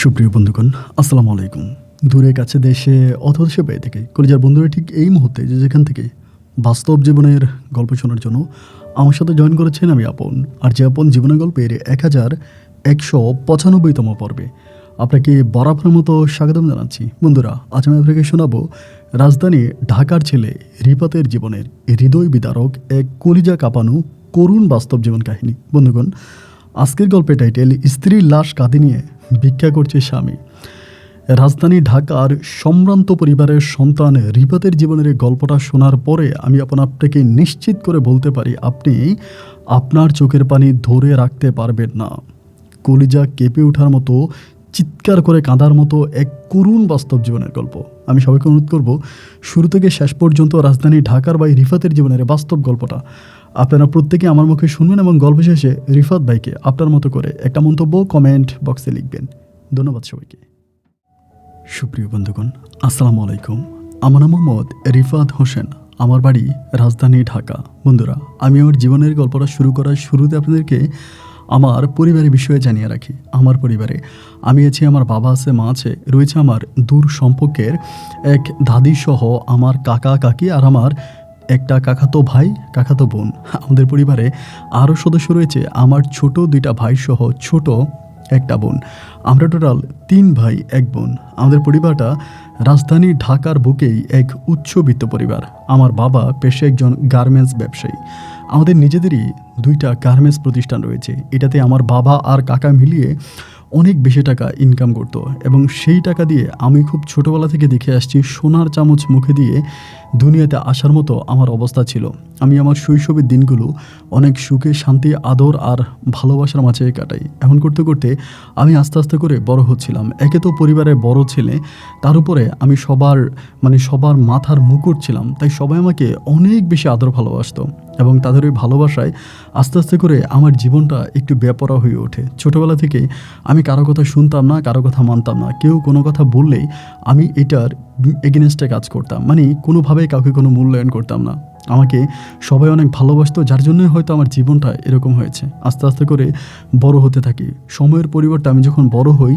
সুপ্রিয় বন্ধুগণ, আসসালামু আলাইকুম। দূরে কাছে দেশে অথবা দেশের বাইরে থেকে কলিজার বন্ধুরা ঠিক এই মুহূর্তে যেখান থেকে বাস্তব জীবনের গল্প শোনার জন্য আমার সাথে জয়েন করেছেন আমি আপন। আর যে আপন জীবনের গল্পের 1195তম পর্বে আপনাকে বরাবরের মতো স্বাগতম জানাচ্ছি। বন্ধুরা, আজ আমি আপনাকে শোনাবো রাজধানী ঢাকার ছেলে রিফাতের জীবনের হৃদয় বিদারক এক কলিজা কাঁপানো করুণ বাস্তব জীবন কাহিনী। বন্ধুগণ, আজকের গল্পের টাইটেল স্ত্রীর লাশ কাঁধে নিয়ে ভিক্ষা করছে স্বামী। রাজধানী ঢাকার সম্ভ্রান্ত পরিবারের সন্তান রিফাতের জীবনের এই গল্পটা শোনার পরে আমি আপনাকে নিশ্চিত করে বলতে পারি আপনি আপনার চোখের পানি ধরে রাখতে পারবেন না। কলিজা কেঁপে ওঠার মতো, চিৎকার করে কাঁদার মতো এক করুণ বাস্তব জীবনের গল্প। আমি সবাইকে অনুরোধ করব শুরু থেকে শেষ পর্যন্ত রাজধানী ঢাকার ভাই রিফাতের জীবনের বাস্তব গল্পটা আপনারা প্রত্যেকে আমার মুখে শুনবেন এবং গল্প শেষে রিফাত ভাইকে আপনার মতো করে একটা মন্তব্য কমেন্ট বক্সে লিখবেন। ধন্যবাদ সবাইকে। সুপ্রিয় বন্ধুগণ, আসসালামু আলাইকুম। আমার নাম মোহাম্মদ রিফাত হোসেন, আমার বাড়ি রাজধানী ঢাকা। বন্ধুরা, আমি আমার জীবনের গল্পটা শুরু করার শুরুতে আপনাদেরকে আমার পরিবারের বিষয়ে জানিয়ে রাখি। আমার পরিবারে আমি আছি, আমার বাবা আছে, মা আছে, রয়েছে আমার দূর সম্পর্কের এক দাদি সহ আমার কাকা কাকি আর আমার একটা কাকাতো ভাই কাকাতো বোন। আমাদের পরিবারে আরও সদস্য রয়েছে, আমার ছোট 2টা ভাই সহ ছোট একটা বোন। আমরা টোটাল 3 ভাই 1 বোন। আমাদের পরিবারটা রাজধানী ঢাকার বুকেই এক উচ্চবিত্ত পরিবার। আমার বাবা পেশায় একজন গার্মেন্টস ব্যবসায়ী। আমাদের নিজেদেরই 2টা গার্মেন্টস প্রতিষ্ঠান রয়েছে। এটাতে আমার বাবা আর কাকা মিলিয়ে অনেক বেশি টাকা ইনকাম করত এবং সেই টাকা দিয়ে আমি খুব ছোটোবেলা থেকে দেখে আসছি সোনার চামচ মুখে দিয়ে দুনিয়াতে আসার মতো আমার অবস্থা ছিল। আমি আমার শৈশবের দিনগুলো অনেক সুখে, শান্তি, আদর আর ভালোবাসার মাঝে কাটাই। এমন করতে করতে আমি আস্তে আস্তে করে বড় হচ্ছিলাম। একে তো পরিবারের বড় ছেলে, তার উপরে আমি সবার মাথার মুকুট ছিলাম, তাই সবাই আমাকে অনেক বেশি আদর ভালোবাসতো এবং তাদের ওই ভালোবাসায় আস্তে আস্তে করে আমার জীবনটা একটু বেপরোয়া হয়ে ওঠে। ছোটোবেলা থেকে আমি কারো কথা শুনতাম না, কারো কথা মানতাম না। কেউ কোনো কথা বললেই আমি এটার এগেনস্টে কাজ করতাম, মানে কোনোভাবেই কাউকে কোনো মূল্যায়ন করতাম না। আমাকে সবাই অনেক ভালোবাসতো, যার জন্যই হয়তো আমার জীবনটা এরকম হয়েছে। আস্তে আস্তে করে বড় হতে থাকি। সময়ের পরিবর্তে আমি যখন বড় হই,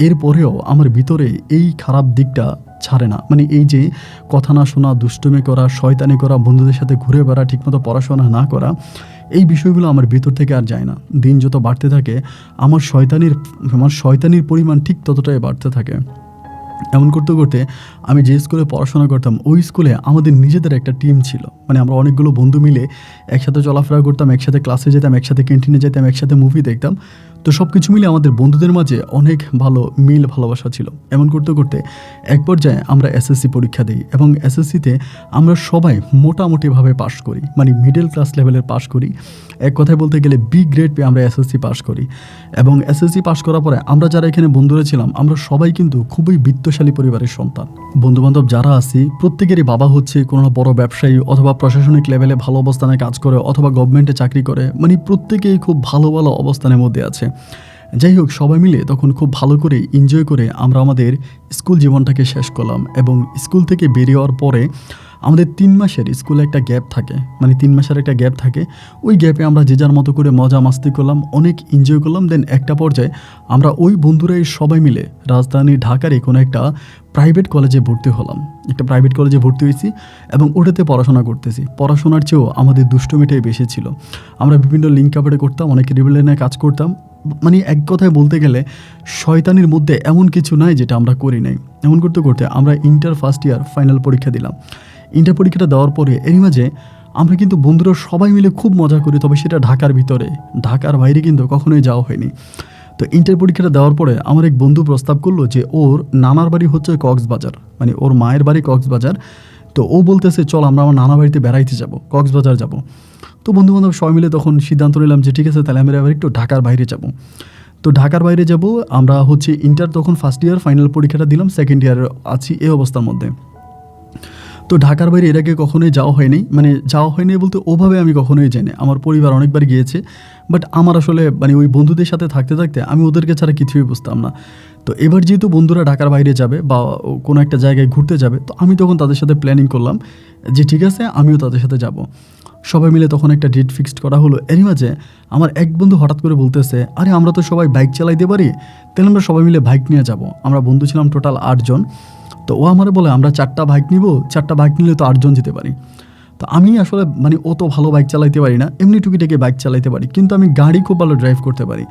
এরপরেও আমার ভিতরে এই খারাপ দিকটা ছাড়ে না। মানে এই যে কথা না শোনা, দুষ্টুমি করা, শয়তানি করা, বন্ধুদের সাথে ঘুরে বেড়া, ঠিকমতো পড়াশোনা না করা, এই বিষয়গুলো আমার ভিতর থেকে আর যায় না। দিন যত বাড়তে থাকে আমার শয়তানির পরিমাণ ঠিক ততটাই বাড়তে থাকে। এমন করতে করতে আমি যে স্কুলে পড়াশোনা করতাম, ওই স্কুলে আমাদের নিজেদের একটা টিম ছিল। মানে আমরা অনেকগুলো বন্ধু মিলে একসাথে চলাফেরা করতাম, একসাথে ক্লাসে যেতাম, একসাথে ক্যান্টিনে যেতাম, একসাথে মুভি দেখতাম। তো সব কিছু মিলে আমাদের বন্ধুদের মাঝে অনেক ভালো মিল ভালোবাসা ছিল। এমন করতে করতে এক পর্যায়ে আমরা এসএসসি পরীক্ষা দিই এবং এসএসসিতে আমরা সবাই মোটামুটিভাবে পাশ করি, মানে মিডল ক্লাস লেভেলের পাশ করি। এক কথায় বলতে গেলে বি গ্রেড পেয়ে আমরা এসএসসি পাশ করি এবং এসএসসি পাশ করার পরে আমরা যারা এখানে বন্ধুরা ছিলাম, আমরা সবাই কিন্তু খুবই বিত্তশালী পরিবারের সন্তান। বন্ধুবান্ধব যারা আছি প্রত্যেকেরই বাবা হচ্ছে কোনো বড় ব্যবসায়ী অথবা প্রশাসনিক লেভেলে ভালো অবস্থানে কাজ করে অথবা গভর্নমেন্টে চাকরি করে, মানে প্রত্যেকেই খুব ভালো ভালো অবস্থানের মধ্যে আছে। যাই হোক, সবাই মিলে তখন খুব ভালো করে এনজয় করে আমরা আমাদের স্কুল জীবনটাকে শেষ করলাম এবং স্কুল থেকে বেরিয়ে হওয়ার পরে আমাদের 3 মাসের স্কুলে একটা গ্যাপ থাকে, মানে 3 মাসের একটা গ্যাপ থাকে। ওই গ্যাপে আমরা যে যার মতো করে মজা মাস্তি করলাম, অনেক এনজয় করলাম। দেন একটা পর্যায়ে আমরা ওই বন্ধুরাই সবাই মিলে রাজধানী ঢাকারই কোনো একটা প্রাইভেট কলেজে ভর্তি হলাম। একটা প্রাইভেট কলেজে ভর্তি হয়েছি এবং ওটাতে পড়াশোনা করতেছি। পড়াশোনার চেয়েও আমাদের দুষ্টমিটাই বেশি ছিল। আমরা বিভিন্ন লিঙ্ক কাপড়ে করতাম, অনেক রিবেলিয়নে কাজ করতাম। মানে এক কথায় বলতে গেলে শয়তানির মধ্যে এমন কিছু নাই যেটা আমরা করি নাই। এমন করতে করতে আমরা ইন্টার ফার্স্ট ইয়ার ফাইনাল পরীক্ষা দিলাম। ইন্টার পরীক্ষাটা দেওয়ার পরে এরই মাঝে আমরা কিন্তু বন্ধুরা সবাই মিলে খুব মজা করি, তবে সেটা ঢাকার ভিতরে, ঢাকার বাইরে কিন্তু কখনোই যাওয়া হয়নি। তো ইন্টার পরীক্ষাটা দেওয়ার পরে আমার এক বন্ধু প্রস্তাব করলো যে ওর নানার বাড়ি হচ্ছে কক্সবাজার, মানে ওর মায়ের বাড়ি কক্সবাজার। তো ও বলতেছে চল আমরা আমার নানা বাড়িতে বেড়াইতে যাব, কক্সবাজার যাব। তো বন্ধুবান্ধব সবাই মিলে তখন সিদ্ধান্ত নিলাম যে ঠিক আছে, তাহলে আমরা এবার একটু ঢাকার বাইরে যাব। তো ঢাকার বাইরে যাব আমরা হচ্ছে ইন্টার তখন ফার্স্ট ইয়ার ফাইনাল পরীক্ষাটা দিলাম, সেকেন্ড ইয়ার আছি এই অবস্থার মধ্যে। তো ঢাকার বাইরে এর আগে কখনোই যাওয়া হয়নি, মানে যাওয়া হয়নি বলতে ওভাবে আমি কখনোই জানি। আমার পরিবার অনেকবার গিয়েছে, বাট আমার আসলে মানে ওই বন্ধুদের সাথে থাকতে থাকতে আমি ওদেরকে ছাড়া কিছুই বুঝতাম না। তো এবার যেহেতু বন্ধুরা ঢাকার বাইরে যাবে বা কোনো একটা জায়গায় ঘুরতে যাবে, তো আমি তখন তাদের সাথে প্ল্যানিং করলাম যে ঠিক আছে আমিও তাদের সাথে যাব। সবাই মিলে তখন একটা ডেট ফিক্সড করা হলো। এরই মাঝে আমার এক বন্ধু হঠাৎ করে বলতেছে, আরে আমরা তো সবাই বাইক চালাইতে পারি, তাহলে আমরা সবাই মিলে বাইক নিয়ে যাব। আমরা বন্ধু ছিলাম টোটাল 8 জন। তো ও আমারে বলে আমরা 4টা বাইক নিব, 4টা বাইক নিলে তো 8 জন যেতে পারি। তো আমি আসলে মানে অত ভালো বাইক চালাইতে পারি না, এমনি টুকিটাকি বাইক চালাইতে পারি, কিন্তু আমি গাড়ি খুব ভালো ড্রাইভ করতে পারি।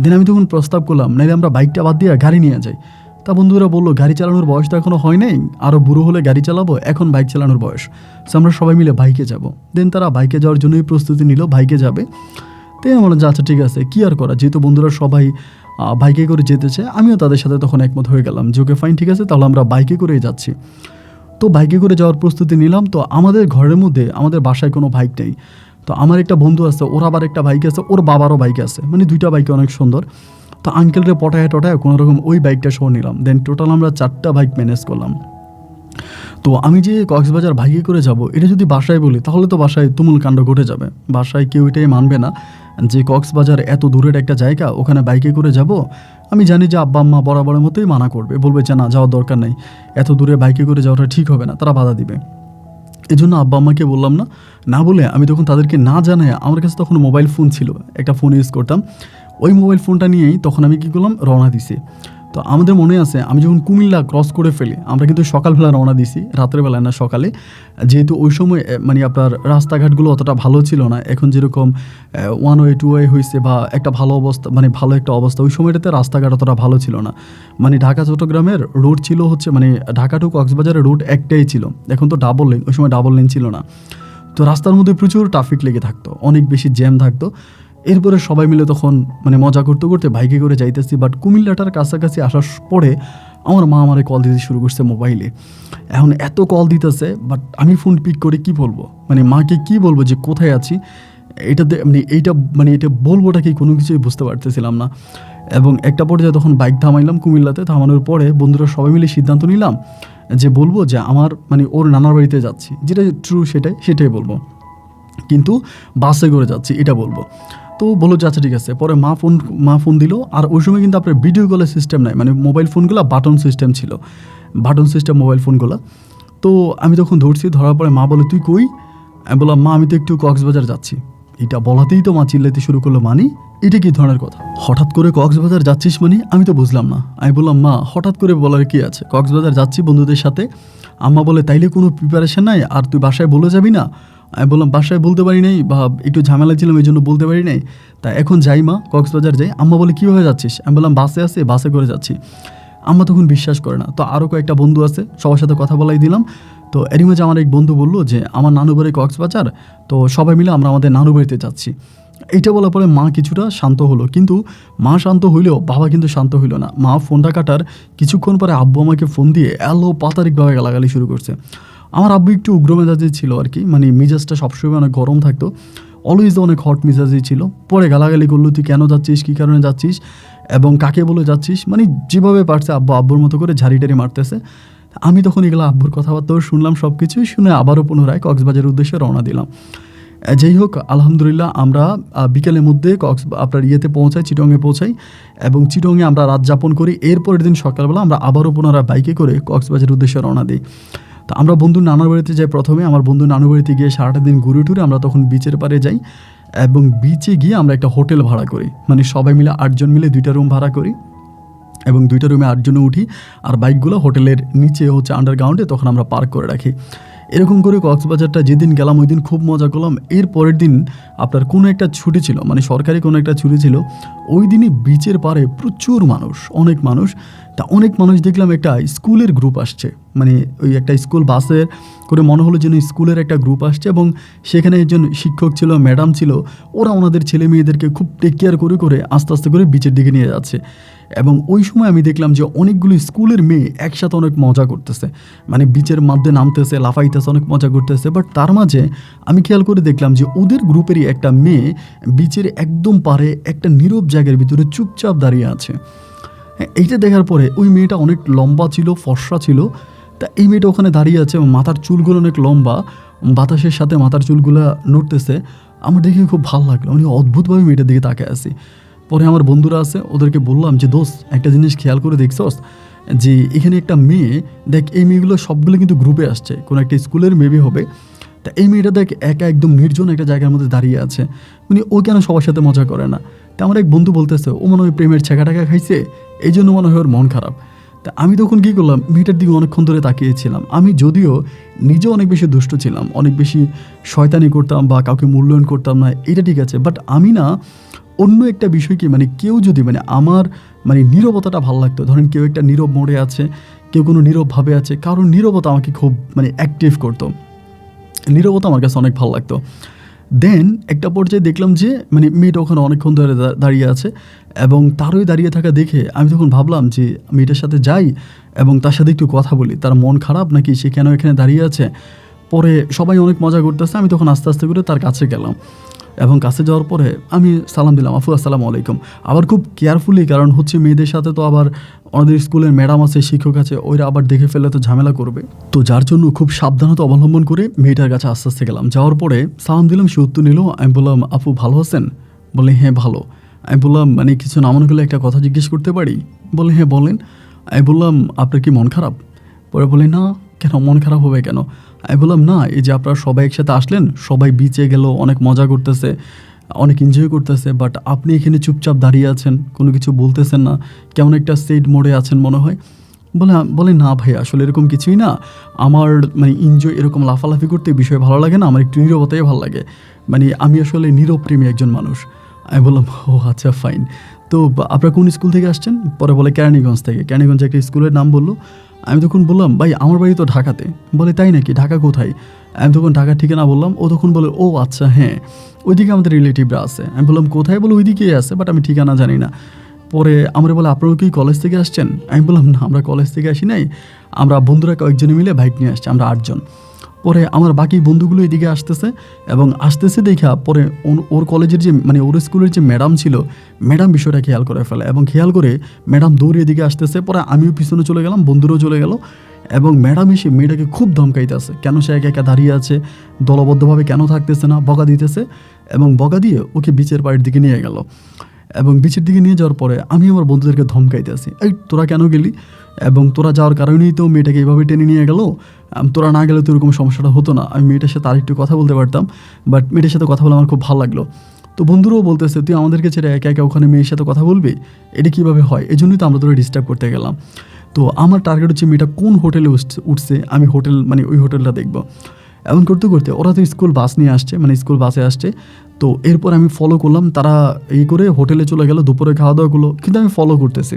দেন আমি তখন প্রস্তাব করলাম, নাইলে আমরা বাইকটা বাদ দিয়ে গাড়ি নিয়ে যাই। তা বন্ধুরা বললো, গাড়ি চালানোর বয়স তো এখনও হয় নাই, আরও বুড়ো হলে গাড়ি চালাবো, এখন বাইক চালানোর বয়স। সো আমরা সবাই মিলে বাইকে যাব। দেন তারা বাইকে যাওয়ার জন্যই প্রস্তুতি নিল, বাইকে যাবে। তাই আমার বললাম যে আচ্ছা ঠিক আছে, কী আর করা, যেহেতু বন্ধুরা সবাই বাইকে করে যেতেছে, আমিও তাদের সাথে তখন একমত হয়ে গেলাম যে ওকে ফাইন, ঠিক আছে, তাহলে আমরা বাইকে করেই যাচ্ছি। তো বাইকে করে যাওয়ার প্রস্তুতি নিলাম। তো আমাদের ঘরের মধ্যে আমাদের বাসায় কোনো বাইক নেই। তো আমার একটা বন্ধু আছে, ওর আবার একটা বাইক আছে, ওর বাবারও বাইক আছে, মানে 2টা বাইকে অনেক সুন্দর। তো আঙ্কেলরে পটায় টটায় কোনো রকম ওই বাইকটা সহ নিলাম। দেন টোটাল আমরা 4টা বাইক ম্যানেজ করলাম। তো আমি যে কক্সবাজার বাইকে করে যাব, এটা যদি বাসায় বলি তাহলে তো বাসায় তুমুল কাণ্ড ঘটে যাবে। বাসায় কেউ এটাই মানবে না যে কক্সবাজার এত দূরের একটা জায়গা, ওখানে বাইকে করে যাব। আমি জানি যে আব্বা আম্মা বরাবরের মতোই মানা করবে, বলবে যে না, যাওয়ার দরকার নেই, এত দূরে বাইকে করে যাওয়াটা ঠিক হবে না, তারা বাধা দিবে। এই জন্য আব্বা আম্মাকে বললাম না, না বলে আমি তখন তাদেরকে না জানাই, আমার কাছে তখন মোবাইল ফোন ছিল, একটা ফোন ইউজ করতাম, ওই মোবাইল ফোনটা নিয়েই তখন আমি কী করলাম, রওনা দিছি। তো আমাদের মনে আছে আমি যখন কুমিল্লা ক্রস করে ফেলি, আমরা কিন্তু সকালবেলা রওনা দিছি, রাত্রেবেলায় না সকালে, যেহেতু ওই সময় মানে আপনার রাস্তাঘাটগুলো অতটা ভালো ছিল না, এখন যেরকম 1 ওয়ে 2 ওয়ে হয়েছে বা একটা ভালো অবস্থা, মানে ভালো একটা অবস্থা, ওই সময়টাতে রাস্তাঘাট অতটা ভালো ছিল না। মানে ঢাকা চট্টগ্রামের রোড ছিল হচ্ছে, মানে ঢাকা টু কক্সবাজারের রোড একটাই ছিল, এখন তো ডাবল লেন, ওই সময় ডাবল লেন ছিল না। তো রাস্তার মধ্যে প্রচুর ট্রাফিক লেগে থাকতো, অনেক বেশি জ্যাম থাকতো। এরপরে সবাই মিলে তখন মানে মজা করতে করতে বাইকে করে যাইতেছি। বাট কুমিল্লাটার কাছাকাছি আসার পরে আমার মা আমারে কল দিতে শুরু করছে মোবাইলে। এখন এত কল দিতেছে, বাট আমি ফোন পিক করে কি বলবো, মানে মাকে কি বলবো যে কোথায় আছি, এটা বলবোটা কি কোনো কিছুই বুঝতে পারতেছিলাম না। এবং একটা পর্যায়ে তখন বাইক থামাইলাম কুমিল্লাতে। থামানোর পরে বন্ধুরা সবাই মিলে সিদ্ধান্ত নিলাম যে বলবো যে আমার মানে ওর নানার বাড়িতে যাচ্ছি, যেটা ট্রু সেটাই বলবো, কিন্তু বাসে করে যাচ্ছি এটা বলবো। তো বলো যে আচ্ছা ঠিক আছে। পরে মা ফোন দিল। আর ওই সময় কিন্তু আপনার ভিডিও কলের সিস্টেম নাই, মানে মোবাইল ফোনগুলো বাটন সিস্টেম ছিল, বাটন সিস্টেম মোবাইল ফোনগুলো। তো আমি তখন ধরার পরে মা বলে তুই কই? আমি বললাম মা আমি তো একটু কক্সবাজার যাচ্ছি। এটা বলাতেই তো মা চিল্লাইতে শুরু করলো, মানে এটা কি ধরনের কথা, হঠাৎ করে কক্সবাজার যাচ্ছিস মানে? আমি তো বুঝলাম না। আমি বললাম মা হঠাৎ করে বলার কি আছে, কক্সবাজার যাচ্ছি বন্ধুদের সাথে। আম্মা বলে তাইলে কোনো প্রিপারেশন নাই, আর তুই বাসায় বলে যাবি না? আমি বললাম বাসায় বলতে পারি নাই, বা একটু ঝামেলা ছিলাম এই জন্য বলতে পারি নাই, তা এখন যাই মা, কক্সবাজার যাই। আম্মা বলে কীভাবে যাচ্ছিস? আমি বললাম বাসে করে যাচ্ছি। আম্মা তখন বিশ্বাস করে না। তো আরও কয়েকটা বন্ধু আছে, সবার সাথে কথা বলাই দিলাম। তো এরই মাঝে আমার এক বন্ধু বললো যে আমার নানু বাড়ি কক্সবাজার, তো সবাই মিলে আমরা আমাদের নানু বাড়িতে যাচ্ছি। এইটা বলার পরে মা কিছুটা শান্ত হলো, কিন্তু মা শান্ত হইলেও বাবা কিন্তু শান্ত হইল না। মা ফোনটা কাটার কিছুক্ষণ পরে আব্বু আমাকে ফোন দিয়ে পাতারিকভাবে গালাগালি শুরু করছে। আমার আব্বু একটু উগ্র মেজাজে ছিল আর কি, মানে মেজাজটা সবসময় অনেক গরম থাকতো, অলওয়েজ অনেক হট মেজাজেই ছিল। পরে গালাগালি করলো, তুই কেন যাচ্ছিস, কী কারণে যাচ্ছিস এবং কাকে বলে যাচ্ছিস, মানে যেভাবে পারছে আব্বুর মতো করে ঝাড়ি মারতেছে। আমি তখন এগুলো আব্বুর কথাবার্তাও শুনলাম, সব কিছুই শুনে আবারও পুনরায় কক্সবাজারের উদ্দেশ্যে রওনা দিলাম। যাই হোক আলহামদুলিল্লাহ আমরা বিকেলের মধ্যে আপনার পৌঁছাই, চিটংয়ে পৌঁছাই, এবং চিটংয়ে আমরা রাত যাপন করি। এরপরের দিন সকালবেলা আমরা আবারও পুনরায় বাইকে করে কক্সবাজারের উদ্দেশ্যে রওনা দিই। তো আমরা বন্ধুর নানার বাড়িতে যাই প্রথমে। আমার বন্ধুর নানুর বাড়িতে গিয়ে সারাটা দিন ঘুরে টুরে আমরা তখন বিচের পাড়ে যাই, এবং বিচে গিয়ে আমরা একটা হোটেল ভাড়া করি, মানে সবাই মিলে 8 জন মিলে 2টা রুম ভাড়া করি, এবং 2টা রুমে 8 জনে উঠি। আর বাইকগুলো হোটেলের নিচে হচ্ছে আন্ডারগ্রাউন্ডে তখন আমরা পার্ক করে রাখি। এরকম করে কক্সবাজারটা যেদিন গেলাম ওই দিন খুব মজা করলাম। এর পরের দিন আপনার কোনো একটা ছুটি ছিল, মানে সরকারি কোনো একটা ছুটি ছিল। ওই দিনই বিচের পাড়ে প্রচুর মানুষ, অনেক মানুষ। তা অনেক মানুষ দেখলাম একটা স্কুলের গ্রুপ আসছে, মানে ওই একটা স্কুল বাসের করে মনে হলো যেন স্কুলের একটা গ্রুপ আসছে, এবং সেখানে একজন শিক্ষক ছিল, ম্যাডাম ছিল, ওরা ওনাদের ছেলে মেয়েদেরকে খুব টেক কেয়ার করে আস্তে আস্তে করে বিচের দিকে নিয়ে যাচ্ছে। এবং ওই সময় আমি দেখলাম যে অনেকগুলো স্কুলের মেয়ে একসাথে অনেক মজা করতেছে, মানে বিচের মধ্যে নামতেছে, লাফাইতেছে, অনেক মজা করতেছে। বাট তার মাঝে আমি খেয়াল করে দেখলাম যে ওদের গ্রুপেরই একটা মেয়ে বিচের একদম পারে একটা নীরব জায়গার ভিতরে চুপচাপ দাঁড়িয়ে আছে। এইটা দেখার পরে ওই মেয়েটা অনেক লম্বা ছিল, ফর্সা ছিল। তা এই মেয়েটা ওখানে দাঁড়িয়ে আছে, মাথার চুলগুলো অনেক লম্বা, বাতাসের সাথে মাথার চুলগুলো নড়তেছে। আমার দেখে খুব ভালো লাগলো, উনি অদ্ভুতভাবে মেয়েটার দিকে তাকিয়ে আছে। পরে আমার বন্ধুরা আছে, ওদেরকে বললাম যে দোস্ত একটা জিনিস খেয়াল করে দেখছস যে এখানে একটা মেয়ে, দেখ এই মেয়েগুলো সবগুলো কিন্তু গ্রুপে আসছে, কোনো একটা স্কুলের মেয়ে হবে। তা এই মেয়েটা দেখ একা একদম নির্জন একটা জায়গার মধ্যে দাঁড়িয়ে আছে, মানে ও কেন সবার সাথে মজা করে না। তা আমার এক বন্ধু বলতেছে ও মনে হয় প্রেমের ছেঁকা টাকা খাইছে, এই জন্য মনে হয় ওর মন খারাপ। তা আমি তখন কী করলাম, মেয়েটার দিকে অনেকক্ষণ ধরে তাকিয়েছিলাম। আমি যদিও নিজেও অনেক বেশি দুষ্ট ছিলাম, অনেক বেশি শয়তানি করতাম বা কাউকে মূল্যায়ন করতাম না, এটা ঠিক আছে, বাট আমি না অন্য একটা বিষয় কি, মানে কেউ যদি মানে আমার মানে নীরবতাটা ভালো লাগতো। ধরেন কেউ একটা নীরব মোড়ে আছে, কেউ কোনো নীরবভাবে আছে, কারণ নীরবতা আমাকে খুব মানে অ্যাক্টিভ করতো, নীরবতা আমার কাছে অনেক ভালো লাগতো। দেন একটা পর্যায়ে দেখলাম যে মানে মেয়েটা ওখানে অনেকক্ষণ ধরে দাঁড়িয়ে আছে, এবং তারই দাঁড়িয়ে থাকা দেখে আমি তখন ভাবলাম যে মেয়েটার সাথে যাই এবং তার সাথে একটু কথা বলি, তার মন খারাপ নাকি, সে কেন এখানে দাঁড়িয়ে আছে। পরে সবাই অনেক মজা করতেছে, আমি তখন আস্তে আস্তে করে তার কাছে গেলাম, এবং কাছে যাওয়ার পরে আমি সালাম দিলাম, আফু আসসালামু আলাইকুম। আবার খুব কেয়ারফুলি, কারণ হচ্ছে মেয়েদের সাথে তো আবার আমাদের স্কুলের ম্যাডাম আছে, শিক্ষক আছে, ওইরা আবার দেখে ফেলে তো ঝামেলা করবে, তো যার জন্য খুব সাবধানতা অবলম্বন করে মেয়েটার কাছে আস্তে আস্তে গেলাম। যাওয়ার পরে সালাম দিলাম, সে উত্তর নিল। আমি বললাম আপু ভালো আছেন? বলে হ্যাঁ ভালো। আমি বললাম মানে কিছু না মনে করলে একটা কথা জিজ্ঞেস করতে পারি? বলে হ্যাঁ বলেন। আমি বললাম আপনার কি মন খারাপ? পরে বলে না। কেন মন খারাপ হবে কেন? আমি বললাম না, এই যে আপনারা সবাই একসাথে আসলেন, সবাই বিচে গেল, অনেক মজা করতেছে, অনেক এনজয় করতেছে, বাট আপনি এখানে চুপচাপ দাঁড়িয়ে আছেন, কোনো কিছু বলতেছেন না, কেমন একটা সেড মোডে আছেন মনে হয়। বলে না ভাই, আসলে এরকম কিছুই না, আমার মানে এনজয় এরকম লাফালাফি করতে বিষয় ভালো লাগে না, আমার একটু নীরবতাই ভালো লাগে, মানে আমি আসলে নীরব প্রেমী একজন মানুষ। আমি বললাম ও আচ্ছা ফাইন। তো আপনারা কোন স্কুল থেকে আসছেন? পরে বলে কেরানীগঞ্জ থেকে। কেরানীগঞ্জে একটা স্কুলের নাম বললো। আমি তখন বললাম ভাই আমার বাড়ি তো ঢাকাতে। বলে তাই নাকি, ঢাকা কোথায়? আমি তখন ঢাকার ঠিকানা বললাম। ও তখন বলে ও আচ্ছা হ্যাঁ, ওইদিকে আমাদের রিলেটিভরা আছে। আমি বললাম কোথায়? বলে ওইদিকেই আছে, বাট আমি ঠিকানা জানি না। পরে আমরা বলে আপনারা কি কলেজ থেকে আসছেন? আমি বললাম না, আমরা কলেজ থেকে আসি নাই, আমরা বন্ধুরা কয়েকজনে মিলে বাইক নিয়ে আসছি, আমরা 8 জন। পরে আমার বাকি বন্ধুগুলো এদিকে আসতেছে, এবং আসতেছে দেখা পরে ওর কলেজের যে মানে ওর স্কুলের যে ম্যাডাম ছিল, ম্যাডাম বিষয়টা খেয়াল করে ফেলে, এবং খেয়াল করে ম্যাডাম দৌড়ে এদিকে আসতেছে। পরে আমিও পিছনে চলে গেলাম, বন্ধুরাও চলে গেল, এবং ম্যাডাম এসে মেয়েটাকে খুব ধমকাইতেছে, কেন সে একা একা দাঁড়িয়ে আছে, দলবদ্ধভাবে কেন থাকতেছে না, বকা দিতেছে, এবং বকা দিয়ে ওকে বিচের পাড়ের দিকে নিয়ে গেল। এবং বিচের দিকে নিয়ে যাওয়ার পরে আমি আমার বন্ধুদেরকে ধমকাইতে আসি, এই তোরা কেন গেলি, এবং তোরা যাওয়ার কারণেই তো মেয়েটাকে এইভাবে টেনে নিয়ে গেল, তোরা না গেলে তো এরকম সমস্যাটা হতো না। আমি মেয়েটার সাথে আরেকটু কথা বলতে পারতাম, বাট মেয়েটার সাথে কথা বলে আমার খুব ভালো লাগলো। তো বন্ধুরাও বলতেছে তুই আমাদেরকে ছেড়ে একা একা ওখানে মেয়ের সাথে কথা বলবি, এটা কীভাবে হয়, এই জন্যই তো আমরা তোরা ডিস্টার্ব করতে গেলাম। তো আমার টার্গেট হচ্ছে মেয়েটা কোন হোটেলে উঠছে, আমি হোটেল মানে ওই হোটেলটা দেখবো। এমন করতে করতে ওরা তো স্কুল বাস নিয়ে আসছে, মানে স্কুল বাসে আসছে। তো এরপর আমি ফলো করলাম, তারা এই করে হোটেলে চলে গেল, দুপুরে খাওয়া দাওয়া করলো, কিন্তু আমি ফলো করতেছি।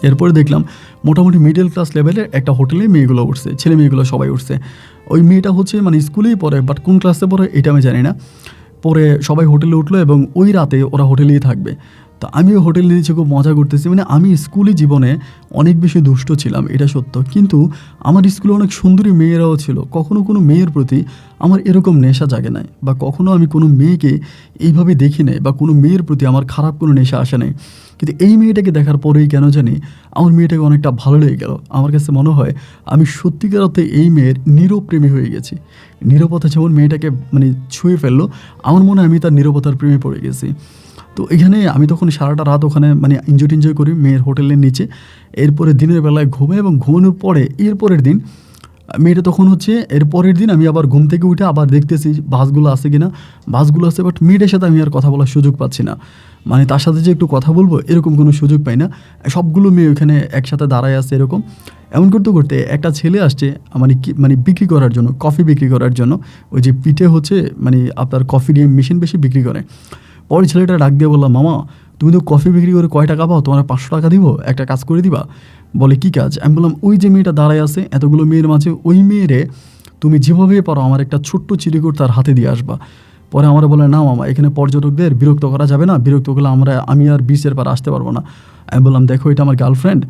এরপরে দেখলাম মোটামুটি মিডল ক্লাস লেভেলের একটা হোটেলে মেয়েগুলো উঠছে, ছেলে মেয়েগুলো সবাই উঠছে। ওই মেয়েটা হচ্ছে মানে স্কুলেই পড়ে, বাট কোন ক্লাসে পড়ে এটা আমি জানি না। পরে সবাই হোটেলে উঠলো, এবং ওই রাতে ওরা হোটেলেই থাকবে। তো আমিও হোটেল নিয়েছি, খুব মজা করতেছি। মানে আমি স্কুলে জীবনে অনেক বেশি দুষ্ট ছিলাম, এটা সত্য, কিন্তু আমার স্কুলে অনেক সুন্দরী মেয়েরাও ছিল। কখনো কোনো মেয়ের প্রতি আমার এরকম নেশা জাগে নাই, বা কখনো আমি কোনো মেয়েকে এইভাবে দেখি নাই, বা কোনো মেয়ের প্রতি আমার খারাপ কোনো নেশা আসে নাই। কিন্তু এই মেয়েটাকে দেখার পরেই কেন জানি আমার মেয়েটাকে অনেকটা ভালো লেগে গেল। আমার কাছে মনে হয় আমি সত্যিকার অর্থে এই মেয়ের নীরব প্রেমী হয়ে গেছি। নীরবতা যেমন মেয়েটাকে মানে ছুঁয়ে ফেললো, আমার মনে হয় আমি তার নীরবতার প্রেমে পড়ে গেছি। তো এখানে আমি তখন সারাটা রাত ওখানে মানে এনজয় করি মেয়ের হোটেলের নিচে। এরপরে দিনের বেলায় ঘুমাই, এবং ঘুমানোর পরে এরপরের দিন মেয়েটা তখন হচ্ছে এর পরের দিন আমি আবার ঘুম থেকে উঠে আবার দেখতেছি বাসগুলো আছে কিনা, বাসগুলো আছে, বাট মেয়েটার সাথে আমি আর কথা বলার সুযোগ পাচ্ছি না। মানে তার সাথে যে একটু কথা বলবো এরকম কোনো সুযোগ পাই না। সবগুলো মেয়ে ওখানে একসাথে দাঁড়ায় আছে এরকম। এমন করতে করতে একটা ছেলে আসছে মানে বিক্রি করার জন্য, কফি বিক্রি করার জন্য। ওই যে পিঠে হচ্ছে মানে আপনার কফি দিয়ে মেশিন বেশি বিক্রি করে। পরে ছেলেটা ডাক দিয়ে বললাম মামা তুমি তো কফি বিক্রি করে কয় টাকা পাও, তোমার 500 টাকা দিব, একটা কাজ করে দিবা। বলে কী কাজ? আমি বললাম ওই যে মেয়েটা দাঁড়ায় আছে এতগুলো মেয়ের মাঝে, ওই মেয়েরে তুমি যেভাবে পারো আমার একটা ছোট্ট চিরিকুট তার হাতে দিয়ে আসবা। পরে আমরা বলে না মামা, এখানে পর্যটকদের বিরক্ত করা যাবে না, বিরক্ত করলে আমি আর বিচের পার আসতে পারবো না। আমি বললাম দেখো এটা আমার গার্লফ্রেন্ড,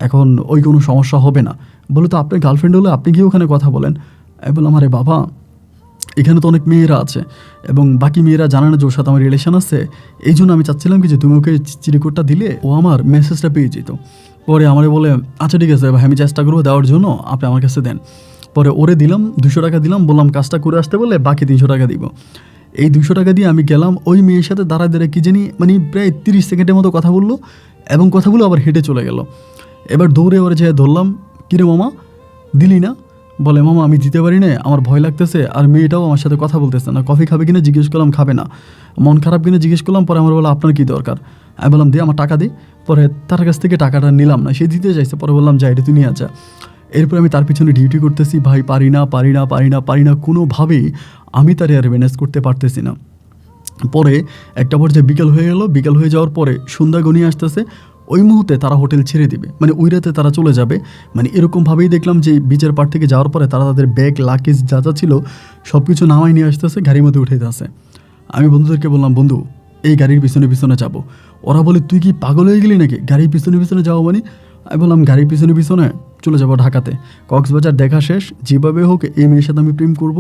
এখন ওই কোনো সমস্যা হবে না। বলে তো আপনার গার্লফ্রেন্ড হলে আপনি গিয়ে ওখানে কথা বলেন। আমি বললাম আরে বাবা, এখানে তো অনেক মেয়েরা আছে, এবং বাকি মেয়েরা জানে না যে ওর সাথে আমার রিলেশন আছে, এই জন্য আমি চাচ্ছিলাম কি যে তুমি ওকে চিরিকুটটা দিলে ও আমার মেসেজটা পেয়ে যেত। পরে আমারে বলে আচ্ছা ঠিক আছে ভাই, আমি চেষ্টা করবো দেওয়ার জন্য, আপনি আমার কাছে দেন। পরে ওরে দিলাম 200 টাকা দিলাম, বললাম কাজটা করে আসতে বলে বাকি 300 টাকা দিব। এই 200 টাকা দিয়ে আমি গেলাম, ওই মেয়ের সাথে দাঁড়ায় কী জানি মানে প্রায় 30 সেকেন্ডের মতো কথা বললো, এবং কথাগুলো আবার হেঁটে চলে গেল। এবার দৌড়ে ওরে যেয়ে ধরলাম, কিরে মামা দিলি না? বলে মামা আমি দিতে পারি না, আমার ভয় লাগতেছে, আর মেয়েটাও আমার সাথে কথা বলতেছে না। কফি খাবে কিনা জিজ্ঞেস করলাম, খাবে না। মন খারাপ কিনা জিজ্ঞেস করলাম, পরে আমার বলে আপনার কী দরকার? আমি বললাম দিয়ে আমার টাকা দিই। পরে তার কাছ থেকে টাকাটা নিলাম না, সে দিতে চাইছে। পরে বললাম যা এটা তুই নিয়ে আচ্ছা। এরপর আমি তার পিছনে ডিউটি করতেছি, ভাই পারি না কোনোভাবেই আমি তার আর ম্যানেজ করতে পারতেছি না। পরে একটা পর্যায়ে বিকেল হয়ে গেল, বিকেল হয়ে যাওয়ার পরে সন্ধ্যা গনিয়ে আসতেছে। ওই মুহূর্তে তারা হোটেল ছেড়ে দিবে, মানে ওই রাতে তারা চলে যাবে। মানে এরকমভাবেই দেখলাম যে বিচের পাড় থেকে যাওয়ার পরে তারা তাদের ব্যাগ লাগেজ যা যা ছিল সব কিছু নামাই নিয়ে আসতেছে, গাড়ির মধ্যে উঠে আসে। আমি বন্ধুদেরকে বললাম বন্ধু এই গাড়ির পিছনে পিছনে যাবো। ওরা বলে তুই কি পাগল হয়ে গেলি নাকি, গাড়ির পিছনে পিছনে যাবো মানে? আমি বললাম গাড়ির পিছনে পিছনে চলে যাবো ঢাকাতে, কক্সবাজার দেখা শেষ, যেভাবে হোক এই মেয়ের সাথে আমি প্রেম করব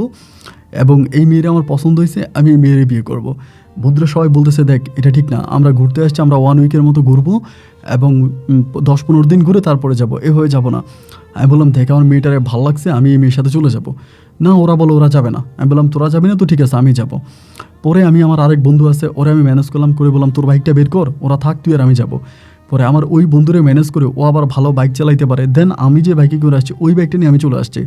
এবং এই মেয়ের আমার পছন্দ হয়েছে, আমি এই মেয়েরই বিয়ে করব। বন্ধুরা সবাই বলতেছে দেখ এটা ঠিক না, আমরা ঘুরতে আসছি, আমরা 1 উইকের মতো ঘুরবো এবং 10-15 দিন ঘুরে তারপরে যাব, এভাবে যাব না। আমি বললাম দেখ আমার মেয়েটারে ভালো লাগছে, আমি এই মেয়ের সাথে চলে যাব। না ওরা বলো ওরা যাবে না। আমি বললাম তোরা যাবি না তো ঠিক আছে আমি যাব। পরে আমি আমার আরেক বন্ধু আছে ওরা আমি ম্যানেজ করলাম, করে বললাম তোর বাইকটা বের কর, ওরা থাক তুই আর আমি যাব। পরে আমার ওই বন্ধুরে ম্যানেজ করে ও আবার ভালো বাইক চালাইতে পারে, দেন আমি যে বাইকে করে আসছি ওই বাইকটা নিয়ে আমি চলে আসছি।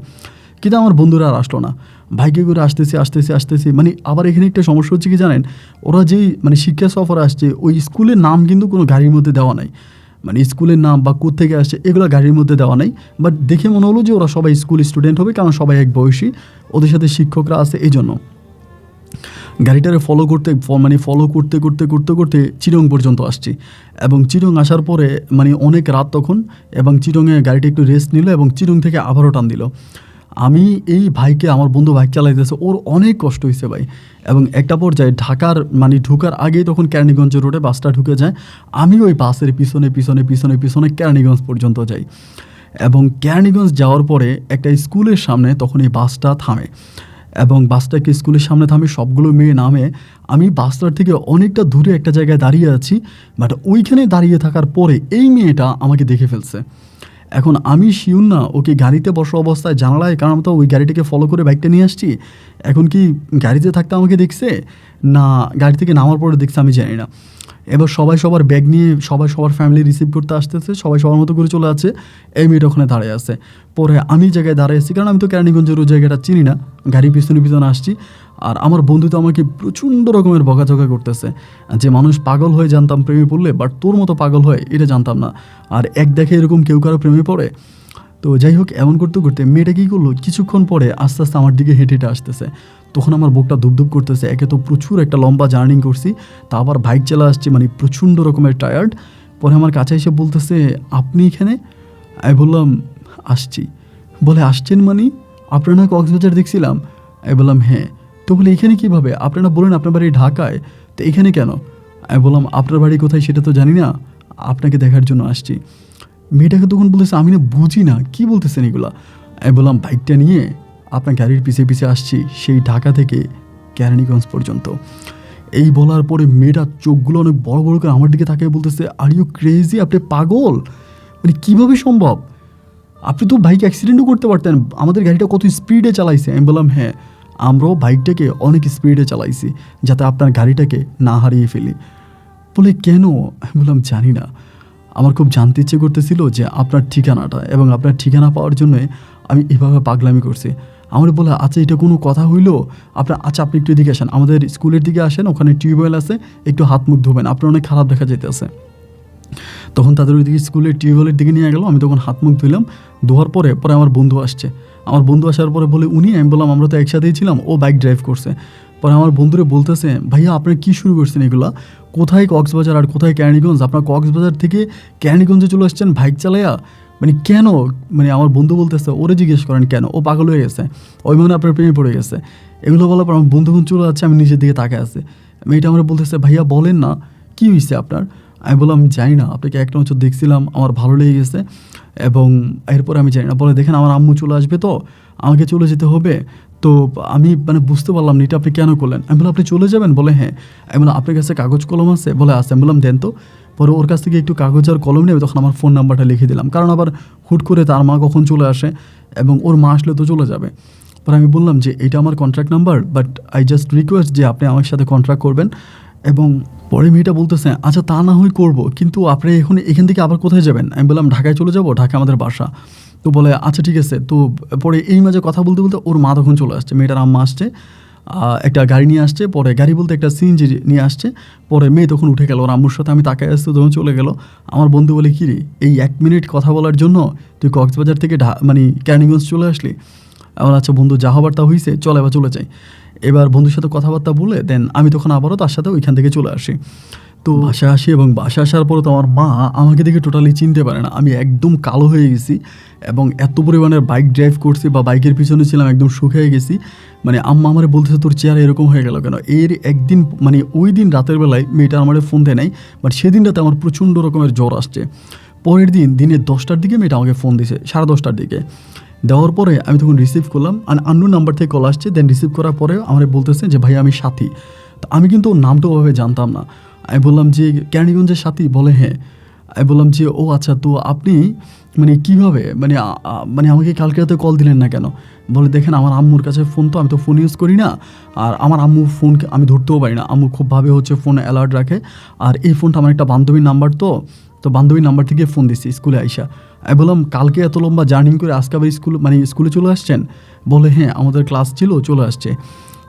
কিন্তু আমার বন্ধুরা আর আসলো না, বাইকে করে আসতেছি। মানে আবার এখানে একটা সমস্যা হচ্ছে কি জানেন, ওরা যেই মানে শিক্ষা সফরে আসছে ওই স্কুলের নাম কিন্তু কোনো গাড়ির মধ্যে দেওয়া নাই, মানে স্কুলের নাম বা কোত্থেকে আসছে এগুলো গাড়ির মধ্যে দেওয়া নাই। বাট দেখে মনে হলো যে ওরা সবাই স্কুল স্টুডেন্ট হবে, কারণ সবাই এক বয়সী, ওদের সাথে শিক্ষকরা আছে, এই জন্য গাড়িটারে ফলো করতে চিরং পর্যন্ত আসছি। এবং চিরং আসার পরে মানে অনেক রাত তখন, এবং চিরংয়ে গাড়িটা একটু রেস্ট নিল এবং চিরং থেকে আবারও টান দিল। আমি এই ভাইকে, আমার বন্ধু বাইক চালাইতেছে, ওর অনেক কষ্ট হয়েছে ভাই। এবং একটা পর্যায়ে ঢাকার মানে ঢুকার আগেই তখন কেরানীগঞ্জ রোডে বাসটা ঢুকে যায়, আমি ওই বাসের পিছনে কেরানীগঞ্জ পর্যন্ত যাই। এবং কেরানীগঞ্জ যাওয়ার পরে একটা স্কুলের সামনে তখন এই বাসটা থামে, এবং বাসটাকে স্কুলের সামনে থামে, সবগুলো মেয়ে নামে। আমি বাসটার থেকে অনেকটা দূরে একটা জায়গায় দাঁড়িয়ে আছি, বাট ওইখানে দাঁড়িয়ে থাকার পরে এই মেয়েটা আমাকে দেখে ফেলছে। এখন আমি শিওর না ওকে গাড়িতে বসা অবস্থায় জানালায়, কারণ তো ওই গাড়িটাকে ফলো করে বাইকটা নিয়ে আসছি, এখন কি গাড়িতে থাকতে আমাকে দেখছে না গাড়ি থেকে নামার পরে দেখছে আমি জানি না। এবার সবাই সবার ব্যাগ নিয়ে সবাই সবার ফ্যামিলি রিসিভ করতে আসতেছে, সবাই সবার মতো করে চলে আছে, এই মেয়েটা ওখানে দাঁড়িয়ে আছে। পরে আমি জায়গায় দাঁড়িয়ে আছি, কারণ আমি তো কেরানীগঞ্জের ওই জায়গাটা চিনি না, গাড়ি পিছনে আসছি। আর আমার বন্ধু তো আমাকে প্রচণ্ড রকমের বকাঝকা করতেছে, যে মানুষ পাগল হয়ে জানতাম প্রেমে পড়লে, বাট তোর মতো পাগল হয় এটা জানতাম না। আর এক দেখে এরকম কেউ কারো প্রেমে পড়ে। তো যাই হোক এমন করতে মেয়েটা কী করলো, কিছুক্ষণ পরে আস্তে আস্তে আমার দিকে হেঁটে হেঁটে আসতেছে। তখন আমার বুকটা ধুপধুপ করতেছে, একে তো প্রচুর একটা লম্বা জার্নি করছি, তা আবার বাইক চালা আসছি, মানে প্রচণ্ড রকমের টায়ার্ড। পরে আমার কাছে এসে বলতেছে আপনি এখানে? আমি বললাম আসছি। বলে আসছেন মানে আপনারা কক্সবাজার দেখছিলাম। আমি বললাম হ্যাঁ। তো বলে এখানে কীভাবে, আপনারা বলেন আপনার বাড়ি ঢাকায়, তো এখানে কেন? আমি বললাম আপনার বাড়ি কোথায় সেটা তো জানি না, আপনাকে দেখার জন্য আসছি। মেয়েটাকে তখন বলতেছে আমি না বুঝি না কী বলতেছেন এগুলা। আমি বললাম বাইকটা নিয়ে আপনার গাড়ির পিছে আসছি সেই ঢাকা থেকে কেরানীগঞ্জ পর্যন্ত। এই বলার পরে মেয়েটা চোখগুলো অনেক বড় বড় করে আমার দিকে তাকিয়ে বলতেছে আর ইউ ক্রেজি, আপনি পাগল, মানে কীভাবে সম্ভব? আপনি তো বাইক অ্যাক্সিডেন্টও করতে পারতেন, আমাদের গাড়িটা কত স্পিডে চালাইছে। আমি বললাম হ্যাঁ আমরাও বাইকটাকে অনেক স্পিডে চালাইছি যাতে আপনার গাড়িটাকে না হারিয়ে ফেলি। বলে কেন? আমি বললাম জানি না, আমার খুব জানতে ইচ্ছে করতেছিল যে আপনার ঠিকানাটা, এবং আপনার ঠিকানা পাওয়ার জন্য আমি এভাবে পাগলামি করছি। আমার বলে আচ্ছা এটা কোনো কথা হইলো, আচ্ছা আপনি একটু এদিকে আসেন, আমাদের স্কুলের দিকে আসেন, ওখানে টিউবওয়েল আছে, একটু হাত মুখ ধোবেন, আপনার অনেক খারাপ দেখা যেতেছে। তখন তাদের ওইদিকে স্কুলের টিউবওয়েলের দিকে নিয়ে গেল, আমি তখন হাত মুখ ধুলাম, ধোয়ার পরে আমার বন্ধু আসছে। আমার বন্ধু আসার পরে বলে উনি, আমি বললাম আমরা তো একসাথেই ছিলাম, ও বাইক ড্রাইভ করছে। পরে আমার বন্ধুরে বলতেছে ভাইয়া আপনারা কী শুরু করছেন এগুলা, কোথায় কক্সবাজার আর কোথায় কেরানীগঞ্জ, আপনার কক্সবাজার থেকে কেরানীগঞ্জে চলে আসছেন বাইক চালাইয়া, মানে কেন? মানে আমার বন্ধু বলতেছে ওরে জিজ্ঞেস করেন কেন, ও পাগল হয়ে গেছে, ওই মনে আপনার প্রেমে পড়ে গেছে। এগুলো বলার পর আমার বন্ধুগুণ চলে যাচ্ছে, আমি নিজের দিকে তাকে আছে। মেয়েটা আমার বলতেছে ভাইয়া বলেন না কী হয়েছে আপনার? আমি বললাম জানি না, আপনাকে একটা বছর দেখছিলাম আমার ভালো লেগে গেছে, এবং এরপর আমি জানি না। বলে দেখেন আমার আম্মু চলে আসবে, তো আমাকে চলে যেতে হবে, তো আমি মানে বুঝতে পারলাম না এটা আপনি কেন করলেন। আমি বললাম আপনি চলে যাবেন? বলে হ্যাঁ। আমি বললাম আপনার কাছে কাগজ কলম আছে? বলে আছে। আমি বললাম দেন তো। পরে ওর কাছ থেকে একটু কাগজ আর কলম নেবে, তখন আমার ফোন নাম্বারটা লিখে দিলাম, কারণ আবার হুট করে তার মা কখন চলে আসে, এবং ওর মা আসলে তো চলে যাবে। পরে আমি বললাম যে এটা আমার contract number, but I just request যে আপনি আমার সাথে কন্ট্রাক্ট করবেন। এবং পরে মেয়েটা বলতেছে আচ্ছা তা না হয় করবো, কিন্তু আপনি এখান থেকে আবার কোথায় যাবেন? আমি বললাম ঢাকায় চলে যাব, ঢাকা আমাদের বাসা। তো বলে আচ্ছা ঠিক আছে। তো পরে এই মাঝে কথা বলতে বলতে ওর মা তখন চলে আসছে, মেয়েটার আম্মা আসছে, একটা গাড়ি নিয়ে আসছে। পরে গাড়ি বলতে একটা সিএনজি নিয়ে আসছে। পরে মেয়ে তখন উঠে গেল ওর আম্মুর সাথে, আমি তাকায় আসতে তখন চলে গেল। আমার বন্ধু বলে কী রে, এই 1 মিনিট কথা বলার জন্য তুই কক্সবাজার থেকে মানে কেরানীগঞ্জ চলে আসলি? আমার আচ্ছা বন্ধু, যা হবার তা হয়েছে, চল এবার চলে যাই। এবার বন্ধুর সাথে কথাবার্তা বলে দেন আমি তখন আবারও তার সাথে ওইখান থেকে চলে আসি। তো বাসায় আসি এবং বাসায় আসার পরে তো আমার মা আমাকে দেখে টোটালি চিনতে পারে না, আমি একদম কালো হয়ে গেছি এবং এত পরিমাণের বাইক ড্রাইভ করছি বা বাইকের পিছনে ছিলাম, একদম শুকিয়ে গেছি। মানে আম্মা আমার বলতেছে তোর চেহারা এরকম হয়ে গেল কেন? এর একদিন মানে ওই দিন রাতের বেলায় মেয়েটা আমার ফোন দেয় নাই, বাট সেদিন রাতে আমার প্রচণ্ড রকমের জ্বর আসছে। পরের দিন দিনে 10টার দিকে মেয়েটা আমাকে ফোন দিছে, 10:30টার দিকে। দেওয়ার পরে আমি তখন রিসিভ করলাম, আর আননোন নাম্বার থেকে কল আসছে। দেন রিসিভ করার পরে আমার বলতেছে যে ভাই আমি সাথী। তো আমি কিন্তু ওর নামটা ওভাবে জানতাম না। আমি বললাম যে কেরানীগঞ্জের সাথী? বলে হ্যাঁ। আমি বললাম যে ও আচ্ছা, তো আপনি মানে কীভাবে মানে মানে আমাকে কালকে রাতে কল দিলেন না কেন? বলে দেখেন আমার আম্মুর কাছে ফোন, তো আমি তো ফোন ইউজ করি না, আর আমার আম্মু ফোন আমি ধরতেও পারি না। আম্মু খুবভাবে ফোন অ্যালার্ট রাখে, আর এই ফোনটা আমার একটা বান্ধবীর নাম্বার, তো বান্ধবীর নাম্বার থেকে ফোন দিচ্ছি স্কুলে আইসা। আমি বললাম কালকে এত লম্বা জার্নি করে আজকে আবার স্কুলে চলে আসছেন? বলে হ্যাঁ, আমাদের ক্লাস ছিল, চলে আসছে।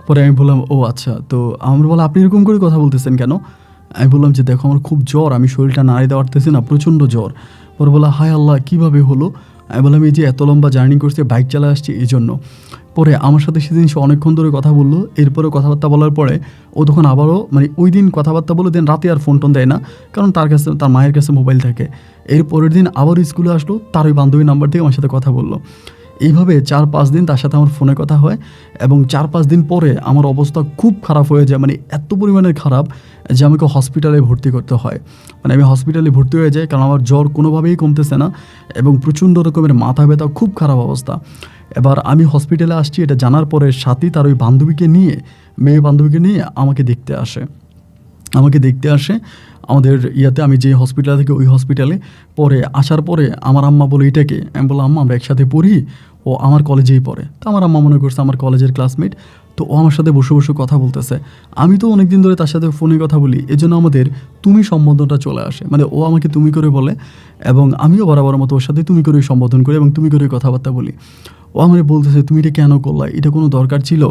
পরে আমি বললাম ও আচ্ছা। তো আমার বলে আপনি এরকম করে কথা বলতেছেন কেন? আমি বললাম যে দেখো আমার খুব জ্বর, আমি শরীরটা নাড়িয়ে দেওয়া পারতেছি না, প্রচণ্ড জ্বর। পরে বলা হায় আল্লাহ, কীভাবে হলো? আমি বললাম এই যে এত লম্বা জার্নি করছে, বাইক চালা আসছি এই জন্য। পরে আমার সাথে সেদিন সে অনেকক্ষণ ধরে কথা বললো। এরপরে কথাবার্তা বলার পরে ও তখন আবারও মানে ওই দিন কথাবার্তা বলে দেন রাতে আর ফোন টোন দেয় না, কারণ তার মায়ের কাছে মোবাইল থাকে। এর পরের দিন আবারও স্কুলে আসলো, তার ওই বান্ধবীর নাম্বার থেকে আমার সাথে কথা বললো। এইভাবে 4-5 দিন তার সাথে আমার ফোনে কথা হয় এবং 4-5 দিন পরে আমার অবস্থা খুব খারাপ হয়ে যায়, মানে এত পরিমাণের খারাপ যে আমাকে হসপিটালে ভর্তি করতে হয়। মানে আমি হসপিটালে ভর্তি হয়ে যাই, কারণ আমার জ্বর কোনোভাবেই কমতেছে না এবং প্রচণ্ড রকমের মাথা ব্যথা, খুব খারাপ অবস্থা। এবার আমি হসপিটালে আসছি এটা জানার পরে সাথী তার ওই মেয়ে বান্ধবীকে নিয়ে আমাকে দেখতে আসে আমাদের ইয়াতে, আমি যে হসপিটাল থেকে ওই হসপিটালে। পরে আসার পরে আমার আম্মা বলে এটাকে, আমি বললাম আম্মা আমরা একসাথে পড়ি, ও আমার কলেজেই পড়ে। তো আমার আম্মা মনে করছে আমার কলেজের ক্লাসমেট, তো ও আমার সাথে বসে বসে কথা বলতেছে। আমি তো অনেক দিন ধরে তার সাথে ফোনে কথা বলি, এজন্য আমাদের তুমি সম্বোধনটা চলে আসে, মানে ও আমাকে তুমি করে বলে এবং আমিও বরাবর মতো ওর সাথে তুমি করেই সম্বোধন করি এবং তুমি করে কথাবার্তা বলি। ও আমার বলতেছে তুমি এটা কেন করলা, এটা কোনো দরকার ছিল?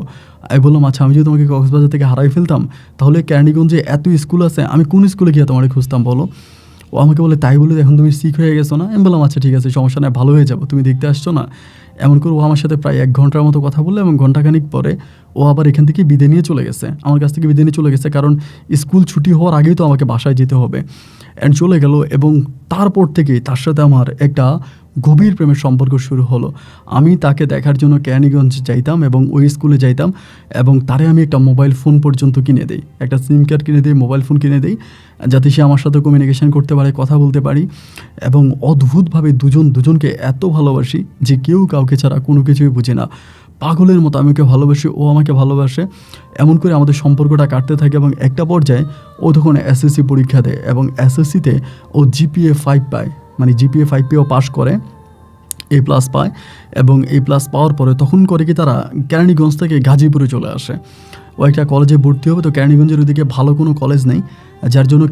আমি বললাম আচ্ছা, আমি যদি তোমাকে কক্সবাজার থেকে হারাই ফেলতাম তাহলে কেরানীগঞ্জে এত স্কুল আছে, আমি কোন স্কুলে গিয়ে তোমাকে খুঁজতাম বলো? ও আমাকে বলে তাই বলে এখন তুমি সিক হয়ে গেছো না? আমি বললাম আচ্ছা ঠিক আছে, সমস্যা নেই, ভালো হয়ে যাবো, তুমি দেখতে আসছো না? এমন করে ও আমার সাথে প্রায় 1 ঘন্টার মতো কথা বললো এবং ঘন্টাখানিক পরে ও আবার এখান থেকে বিদায় নিয়ে চলে গেছে, আমার কাছ থেকে বিদায় নিয়ে চলে গেছে, কারণ স্কুল ছুটি হওয়ার আগেই তো আমাকে বাসায় যেতে হবে। অ্যান্ড চলে গেল এবং তারপর থেকেই তার সাথে আমার একটা গভীর প্রেমের সম্পর্ক শুরু হলো। আমি তাকে দেখার জন্য কেরানীগঞ্জ যাইতাম এবং ওই স্কুলে যাইতাম এবং তারে আমি একটা মোবাইল ফোন পর্যন্ত কিনে দিই, একটা সিম কার্ড কিনে দিই, মোবাইল ফোন কিনে দিই, যাতে সে আমার সাথে কমিউনিকেশন করতে পারে, কথা বলতে পারি। এবং অদ্ভুতভাবে দুজনকে এত ভালোবাসি যে কেউ কাউকে ছাড়া কোনো কিছুই বুঝি না, পাগলের মতো আমি ওকে ভালোবাসি, ও আমাকে ভালোবাসে। এমন করে আমাদের সম্পর্কটা কাটতে থাকে এবং একটা পর্যায়ে ও তখন এসএসসি পরীক্ষা দেয় এবং এসএসসিতে ও জিপিএ 5 পায়, মানে জিপিএ 5 পেয়েও পাশ করে, A+ পায়। এবং A+ পাওয়ার পরে তখন করে কি তারা কেরানীগঞ্জ থেকে গাজীপুরে চলে আসে, ও একটা কলেজে ভর্তি হবে। তো কেরানীগঞ্জের ওইদিকে ভালো কোনো কলেজ নেই, যার জন্য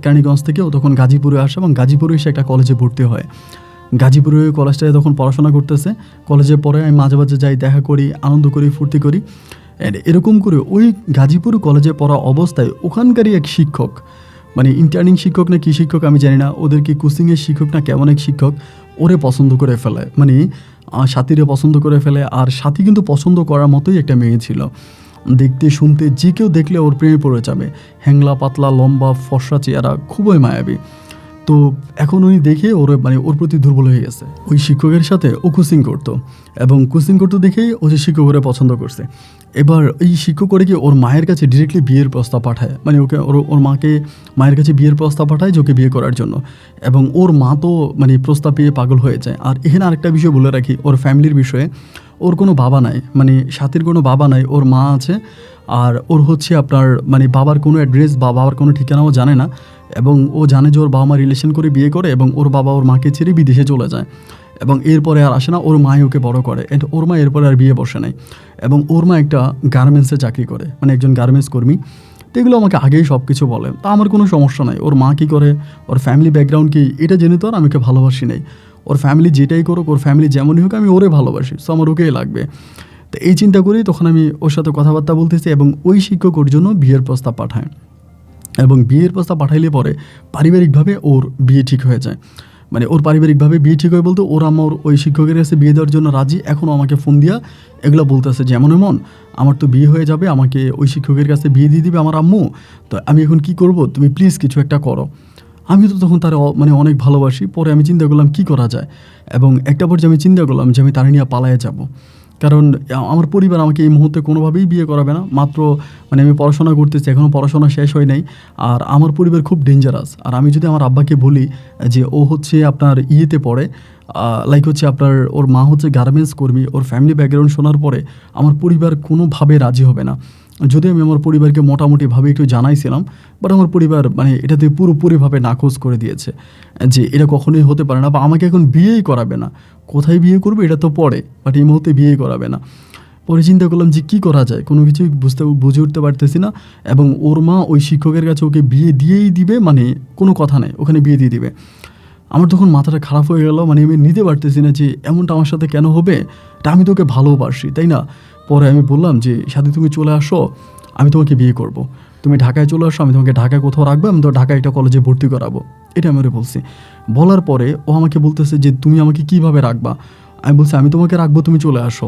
কেরানীগঞ্জ থেকে ও তখন গাজীপুরে আসে এবং গাজীপুরে এসে একটা কলেজে ভর্তি হয়। গাজীপুরে ওই কলেজটায় তখন পড়াশোনা করতেছে। কলেজে পরে আমি মাঝে মাঝে যাই, দেখা করি, আনন্দ করি, ফুর্তি করি। এরকম করে ওই গাজীপুর কলেজে পড়া অবস্থায় ওখানকারই এক শিক্ষক, মানে ইন্টার্নিং শিক্ষক না কী শিক্ষক আমি জানি না, ওদেরকে কোচিংয়ের শিক্ষক না কেমন এক শিক্ষক, ওরে পছন্দ করে ফেলে, মানে সাথীরে পছন্দ করে ফেলে। আর সাথী কিন্তু পছন্দ করার মতোই একটা মেয়ে ছিল, দেখতে শুনতে যে কেউ দেখলে ওর প্রেমে পড়ে যাবে, হ্যাংলা পাতলা লম্বা ফর্সা চেহারা, খুবই মায়াবী। তো এখন উনি দেখে ওর প্রতি দুর্বল হয়ে গেছে। ওই শিক্ষকের সাথে ও কোচিং করতো এবং কোচিং করতে দেখেই ও যে শিক্ষকেরা পছন্দ করছে। এবার এই শিক্ষক করে কি ওর মায়ের কাছে ডিরেক্টলি বিয়ের প্রস্তাব পাঠায়, মানে ওর মাকে মায়ের কাছে বিয়ের প্রস্তাব পাঠায় যে ওকে বিয়ে করার জন্য। এবং ওর মা তো মানে প্রস্তাব পেয়ে পাগল হয়ে যায়। আর এখানে আরেকটা বিষয় বলে রাখি, ওর ফ্যামিলির বিষয়ে, ওর কোনো বাবা নাই, মানে সাথীর কোনো বাবা নাই, ওর মা আছে। আর ওর আপনার মানে বাবার কোনো অ্যাড্রেস বা বাবার কোনো ঠিকানাও জানে না। এবং ও জানে যে ওর বাবা মা রিলেশন করে বিয়ে করে এবং ওর বাবা ওর মাকে ছেড়ে বিদেশে চলে যায় এবং এরপরে আর আসে না, ওর মাই ওকে বড় করে। অ্যান্ড ওর মা এরপরে আর বিয়ে বসে নাই এবং ওর মা একটা গার্মেন্টসে চাকরি করে, মানে একজন গার্মেন্টস কর্মী। তো এগুলো আমাকে আগেই সব কিছু বলে, তা আমার কোনো সমস্যা নাই। ওর মা কী করে, ওর ফ্যামিলি ব্যাকগ্রাউন্ড কী, এটা জেনে তো আর আমি ওকে ভালোবাসি নাই। ওর ফ্যামিলি যেটাই করুক, ওর ফ্যামিলি যেমনই হোক, আমি ওরে ভালোবাসি, সো আমার ওকেই লাগবে। তো এই চিন্তা করেই তখন আমি ওর সাথে কথাবার্তা বলতেছি এবং ওই শিক্ষক ওর জন্য বিয়ের প্রস্তাব পাঠায়। এবং বিয়ের প্রস্তাব পাঠাইলে পরে পারিবারিকভাবে ওর বিয়ে ঠিক হয়ে যায়। মানে ওর পারিবারিকভাবে বিয়ে ঠিক হয় বলতে ওর আম্মা ওর ওই শিক্ষকের কাছে বিয়ে দেওয়ার জন্য রাজি। এখনও আমাকে ফোন দিয়া এগুলো বলতেছে যে এমন এমন আমার তো বিয়ে হয়ে যাবে, আমাকে ওই শিক্ষকের কাছে বিয়ে দিয়ে দিবে আমার আম্মু, তো আমি এখন কি করব, তুমি প্লিজ কিছু একটা করো। আমি তো তখন তার মানে অনেক ভালোবাসি। পরে আমি চিন্তা করলাম কী করা যায়, এবং একটা পর্যায়ে আমি চিন্তা করলাম যে আমি তার নিয়ে পালায়ে যাব। কারণ আমার পরিবার আমাকে এই মুহূর্তে কোনোভাবেই বিয়ে করাবে না। মাত্র মানে আমি পড়াশোনা করতেছি, এখনও পড়াশোনা শেষ হয় নাই। আর আমার পরিবার খুব ডেঞ্জারাস। আর আমি যদি আমার আব্বাকে বলি যে ও হচ্ছে আপনার ইয়েতে পড়ে, লাইক হচ্ছে আপনার ওর মা হচ্ছে গার্মেন্টস কর্মী, ওর ফ্যামিলি ব্যাকগ্রাউন্ড শোনার পরে আমার পরিবার কোনোভাবে রাজি হবে না। যদি আমি আমার পরিবারকে মোটামুটিভাবে একটু জানাইছিলাম, বাট আমার পরিবার মানে এটাতে পুরোপুরিভাবে নাকচ করে দিয়েছে যে এটা কখনোই হতে পারে না, বা আমাকে এখন বিয়েই করাবে না। কোথায় বিয়ে করবে এটা তো পরে, বাট এই মুহূর্তে বিয়েই করাবে না। পরে চিন্তা করলাম যে কী করা যায়, কোনো কিছুই বুঝে উঠতে পারতেছি না। এবং ওর মা ওই শিক্ষকের কাছে ওকে বিয়ে দিয়েই দিবে, মানে কোনো কথা নেই, ওখানে বিয়ে দিয়ে দিবে। আমার তখন মাথাটা খারাপ হয়ে গেল, মানে আমি নিতে পারতেছি না যে এমনটা আমার সাথে কেন হবে, তা আমি তোকে ভালোবাসি তাই না। পরে আমি বললাম যে সাথী তুমি চলে আসো, আমি তোমাকে বিয়ে করব। তুমি ঢাকায় চলে আসো, আমি তোমাকে ঢাকায় কোথাও রাখবো, আমি তো ঢাকায় একটা কলেজে ভর্তি করাবো। এটা আমি ওরে বলছি। বলার পরে ও আমাকে বলতেছে যে তুমি আমাকে কীভাবে রাখবা। আমি বলছি আমি তোমাকে রাখবো, তুমি চলে আসো।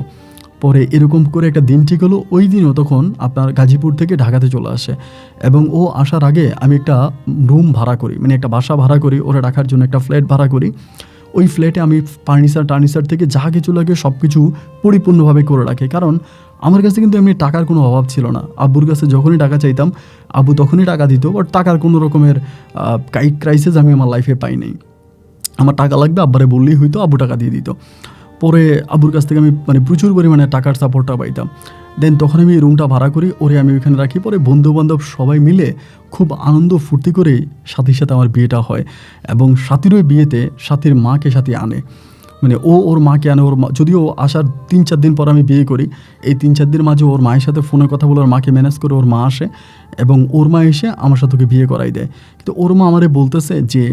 পরে এরকম করে একটা দিন ঠিক হলো। ওই দিনও তখন আপনার গাজীপুর থেকে ঢাকাতে চলে আসে, এবং ও আসার আগে আমি একটা রুম ভাড়া করি, মানে একটা বাসা ভাড়া করি, ওরা রাখার জন্য একটা ফ্ল্যাট ভাড়া করি। ওই ফ্ল্যাটে আমি ফার্নিচার থেকে যা কিছু লাগে সব কিছু পরিপূর্ণভাবে করে রাখি। কারণ আমার কাছে কিন্তু এমনি টাকার কোনো অভাব ছিল না। আব্বুর কাছে যখনই টাকা চাইতাম আব্বু তখনই টাকা দিত, বাট টাকার কোনো রকমের ক্রাইসিস আমি আমার লাইফে পাই নাই। আমার টাকা লাগবে আব্বারে বললেই হয়তো, আব্বু টাকা দিয়ে দিত। পরে আব্বুর কাছ থেকে আমি মানে প্রচুর পরিমাণে টাকার সাপোর্টটা পাইতাম। দেন তখন আমি রুমটা ভাড়া করি, ওরে আমি ওইখানে রাখি। পরে বন্ধুবান্ধব সবাই মিলে খুব আনন্দ ফুর্তি করে সাথীর সাথে আমার বিয়েটা হয়। এবং সাথীর ওই বিয়েতে সাথীর মাকে সাথে আনে, মানে ও ওর মাকে আনে। ওর মা যদিও আসার 3-4 দিন পর আমি বিয়ে করি, এই 3-4 দিনের মাঝে ওর মায়ের সাথে ফোনে কথা বলে ওর মাকে ম্যানেজ করে ওর মা আসে, এবং ওর মা এসে আমার সাথে ওকে বিয়ে করাই দেয়। কিন্তু ওর মা আমারে বলতেছে যে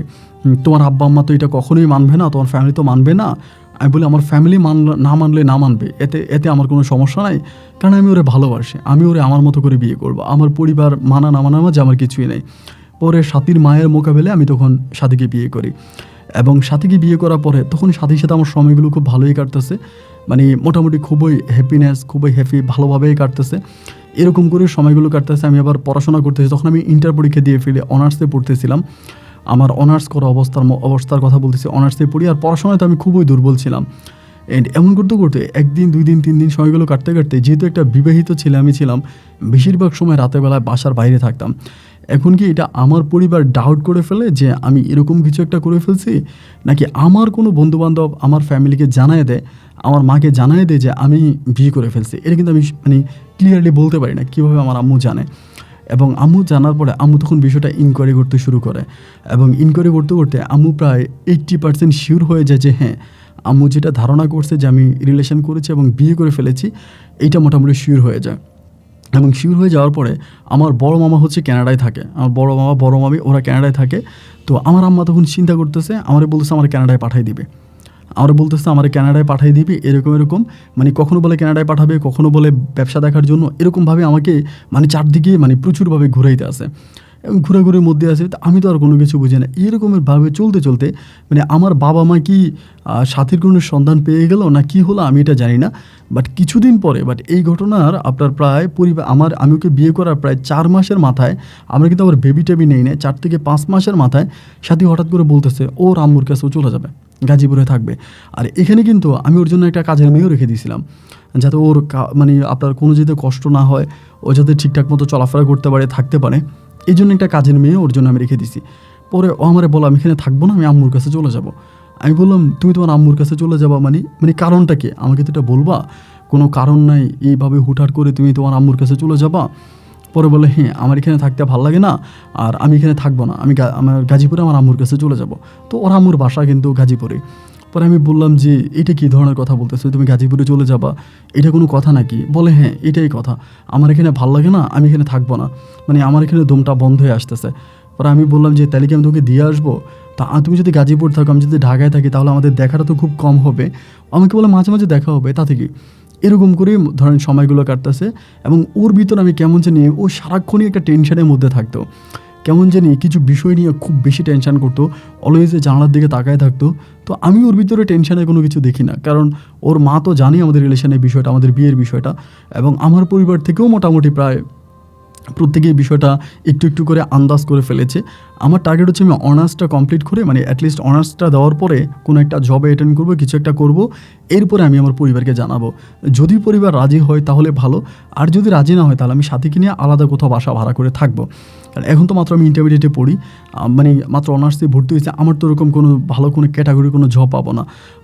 তোমার আব্বা আম্মা তো এটা কখনোই মানবে না, তোমার ফ্যামিলি তো মানবে না। আমি বলি আমার ফ্যামিলি না মানলে না মানবে, এতে আমার কোনো সমস্যা নাই, কারণ আমি ওরে ভালোবাসি, আমি ওরে আমার মতো করে বিয়ে করব। আমার পরিবার মানা না মানার মাঝে আমার কিছুই নেই। পরে সাথীর মায়ের মোকাবেলে আমি তখন সাথীকে বিয়ে করি, এবং সাথীকে বিয়ে করার পরে তখন সাথীর সাথে আমার সময়গুলো খুব ভালোই কাটতেছে, মানে মোটামুটি খুবই খুবই হ্যাপি, ভালোভাবেই কাটতেছে। এরকম করে সময়গুলো কাটতেছে। আমি আবার পড়াশোনা করতেছি, তখন আমি ইন্টার পরীক্ষা দিয়ে ফেলে অনার্সে পড়তেছিলাম। আমার অনার্স করা অবস্থার কথা বলতেছি, অনার্সে পড়ি। আর পড়াশোনায় তো আমি খুবই দুর্বল ছিলাম। অ্যান্ড এমন করতে করতে 1 দিন 2 দিন 3 দিন সময়গুলো কাটতে কাটতে, যেহেতু একটা বিবাহিত ছেলে আমি ছিলাম, বেশিরভাগ সময় রাতের বেলায় বাসার বাইরে থাকতাম। এখন কি এটা আমার পরিবার ডাউট করে ফেলে যে আমি এরকম কিছু একটা করে ফেলছি, নাকি আমার কোনো বন্ধুবান্ধব আমার ফ্যামিলিকে জানায় দেয়, আমার মাকে জানায় দেয় যে আমি বিয়ে করে ফেলছি। এটা কিন্তু আমি মানে ক্লিয়ারলি বলতে পারি না কীভাবে আমার আম্মু জানে। এবং আম্মু জানার পরে আম্মু তখন বিষয়টা ইনকোয়ারি করতে শুরু করে, এবং ইনকোয়ারি করতে করতে আম্মু প্রায় 80% শিওর হয়ে যায় যে হ্যাঁ, আম্মু যেটা ধারণা করছে যে আমি রিলেশন করেছি এবং বিয়ে করে ফেলেছি, এইটা মোটামুটি শিওর হয়ে যায়। এবং শিওর হয়ে যাওয়ার পরে আমার বড় মামা হচ্ছে ক্যানাডায় থাকে, আমার বড় মামা বড় মামি ওরা ক্যানাডায় থাকে। তো আমার আম্মা তখন চিন্তা করতেছে, আমারে বলতেছে আমার ক্যানাডায় পাঠিয়ে দিবে, আমরা বলতেছে আমার ক্যানাডায় পাঠিয়ে দিবি, এরকম মানে কখনো বলে ক্যানাডায় পাঠাবে, কখনো বলে ব্যবসা দেখার জন্য, এরকমভাবে আমাকে মানে চারদিকে মানে প্রচুরভাবে ঘুরাইতে আসে এবং ঘুরাঘুরির মধ্যে আছে। আমি তো আর কোনো কিছু বুঝি না। এরকমের ভাবে চলতে চলতে মানে আমার বাবা মা কি সাথীর কোনো সন্ধান পেয়ে গেল না কি হলো আমি এটা জানি না। বাট কিছুদিন পরে এই ঘটনার আপনার প্রায় আমি ওকে বিয়ে করার প্রায় 4 মাসের মাথায়, আমরা কিন্তু আবার বেবি টেবি নেই না, 4 থেকে 5 মাসের মাথায় সাথী হঠাৎ করে বলতেছে ওর আম্মুর কাছেও চলে যাবে, গাজীপুরে থাকবে। আর এখানে কিন্তু আমি ওর জন্য একটা কাজের মেয়েও রেখে দিয়েছিলাম, যাতে ওর মানে আপনার কোনো যাতে কষ্ট না হয়, ও যাতে ঠিকঠাক মতো চলাফেরা করতে পারে, থাকতে পারে, এই জন্য একটা কাজের মেয়ে ওর জন্য আমি রেখে দিছি। পরে ও আমারে বলো আমি এখানে থাকবো না, আমি আম্মুর কাছে চলে যাব। আমি বললাম তুমি তোমার আম্মুর কাছে চলে যাবা মানে কারণটা কি, আমাকে তো এটা বলবা, কোনো কারণ নাই এইভাবে হুটহাট করে তুমি তোমার আম্মুর কাছে চলে যাবা। পরে বলে হ্যাঁ আমার এখানে থাকতে ভালো লাগে না, আর আমি এখানে থাকবো না, আমার গাজীপুরে আমার আম্মুর কাছে চলে যাব। তো ওর আম্মুর বাসা কিন্তু গাজীপুরে। পরে আমি বললাম যে এটা কী ধরনের কথা বলতেছো, তুমি গাজীপুরে চলে যাবা, এটা কোনো কথা নাকি? বলে হ্যাঁ এটাই কথা, আমার এখানে ভালো লাগে না, আমি এখানে থাকবো না, মানে আমার এখানে দমটা বন্ধ হয়ে আসতেছে। পরে আমি বললাম যে তাহলে কি আমি তোকে দিয়ে আসবো? তা তুমি যদি গাজীপুর থাকো, আমি যদি ঢাকায় থাকি, তাহলে আমাদের দেখাটা তো খুব কম হবে। আমাকে বলে মাঝে মাঝে দেখা হবে, তাতে কি। এরকম করে ধরেন সময়গুলো কাটতেছে। এবং ওর ভিতর আমি কেমন জানি, ও সারাক্ষণই একটা টেনশনের মধ্যে থাকতো, কেমন জানি কিছু বিষয় নিয়ে খুব বেশি টেনশন করতো, অলওয়েজ জানালার দিকে তাকায় থাকতো। তো আমি ওর ভিতরে টেনশনের কোনো কিছু দেখি না, কারণ ওর মা তো জানে আমাদের রিলেশনের বিষয়টা, আমাদের বিয়ের বিষয়টা, এবং আমার পরিবার থেকেও মোটামুটি প্রায় প্রত্যেকেই বিষয়টা একটু একটু করে আন্দাজ করে ফেলেছে। আমার টার্গেট হচ্ছে আমি অনার্সটা কমপ্লিট করে, মানে অ্যাটলিস্ট অনার্সটা দেওয়ার পরে কোনো একটা জবে অ্যাটেন্ড করবো, কিছু একটা করব, এরপরে আমি আমার পরিবারকে জানাবো। যদি পরিবার রাজি হয় তাহলে ভালো, আর যদি রাজি না হয় তাহলে আমি সাথীকে নিয়ে আলাদা কোথাও বাসা ভাড়া করে থাকবো। কারণ এখন তো মাত্র আমি ইন্টারমিডিয়েটে পড়ি, মানে মাত্র অনার্সে ভর্তি হয়েছে, আমার তো ওরকম কোনো ভালো কোনো ক্যাটাগরি কোনো জব পাবো না।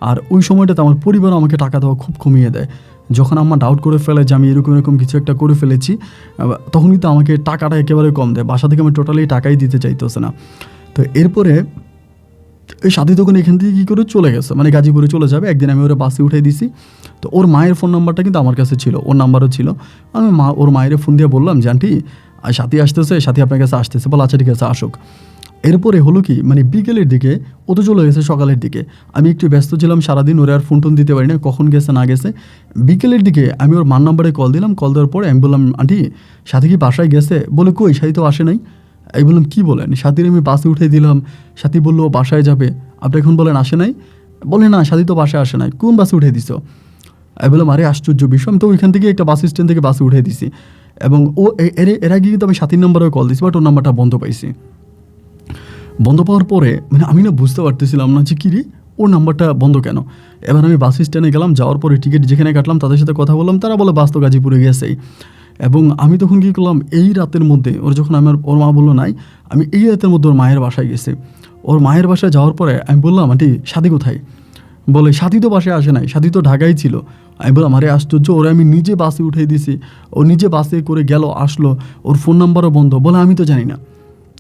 আর ওই সময়টাতে আমার পরিবারও আমাকে টাকা দেওয়া খুব কমিয়ে দেয়। যখন আমার ডাউট করে ফেলে যে আমি এরকম এরকম কিছু একটা করে ফেলেছি, তখন কিন্তু আমাকে টাকাটা একেবারে কম দেয়, বাসা থেকে আমি টোটালি টাকাই দিতে চাইতেছে না। তো এরপরে এই সাথী তখন এখান থেকে কী করে চলে গেছে, মানে গাজীপুরে চলে যাবে। একদিন আমি ওরা বাসে উঠে দিছি। তো ওর মায়ের ফোন নাম্বারটা কিন্তু আমার কাছে ছিল, ওর নাম্বারও ছিল। আমি ওর মায়ের ফোন দিয়ে বললাম যে আন্টি সাথী আসতেছে, সাথী আপনার কাছে আসতেছে। বলে আচ্ছা ঠিক আছে আসুক। এরপরে হলো কি, মানে বিকেলের দিকে ও তো চলে গেছে, সকালের দিকে আমি একটু ব্যস্ত ছিলাম সারাদিন, ওরে আর ফোন টোন দিতে পারি না, কখন গেছে না গেছে। বিকেলের দিকে আমি ওর মার নাম্বারে কল দিলাম, কল দেওয়ার পরে আমি বললাম আন্টি সাথী কি বাসায় গেছে? বলে কই, সাথী তো আসে নাই। আমি বললাম কী বলেন? সাথীর আমি বাসে উঠে দিলাম, সাথী বললো ও বাসায় যাবে, আপনি এখন বলেন আসে নাই। বলে না সাথী তো বাসায় আসে নাই। কোন বাসে উঠে দিছো? আমি বললাম আরে আশ্চর্য বিষয়, আমি তো ওইখান থেকে একটা বাস স্ট্যান্ড থেকে বাসে উঠে দিছি, এবং ও এর আগে কিন্তু আমি সাথীর নাম্বারেও কল দিছি, বাট ওর নাম্বারটা বন্ধ পাইছি। বন্ধ পাওয়ার পরে মানে আমি না বুঝতে পারতেছিলাম না যে কী রে, ওর নাম্বারটা বন্ধ কেন। এবার আমি বাস স্ট্যান্ডে গেলাম, যাওয়ার পরে টিকিট যেখানে কাটলাম তাদের সাথে কথা বললাম, তারা বলে বাস তো গাজীপুরে গেছেই। এবং আমি তখন কী করলাম, এই রাতের মধ্যে ওর যখন ওর মা বললো নাই, আমি এই রাতের মধ্যে ওর মায়ের বাসায় গেছি। ওর মায়ের বাসায় যাওয়ার পরে আমি বললাম আন্টি সাথী কোথায়? বলে সাথী তো বাসায় আসে নাই, সাথী তো ঢাকায় ছিল। আমি বললাম আরে আশ্চর্য, ওরা আমি নিজে বাসে উঠিয়ে দিছি, ও নিজে বাসে করে গেল আসলো, ওর ফোন নাম্বারও বন্ধ। বলে আমি তো জানি না,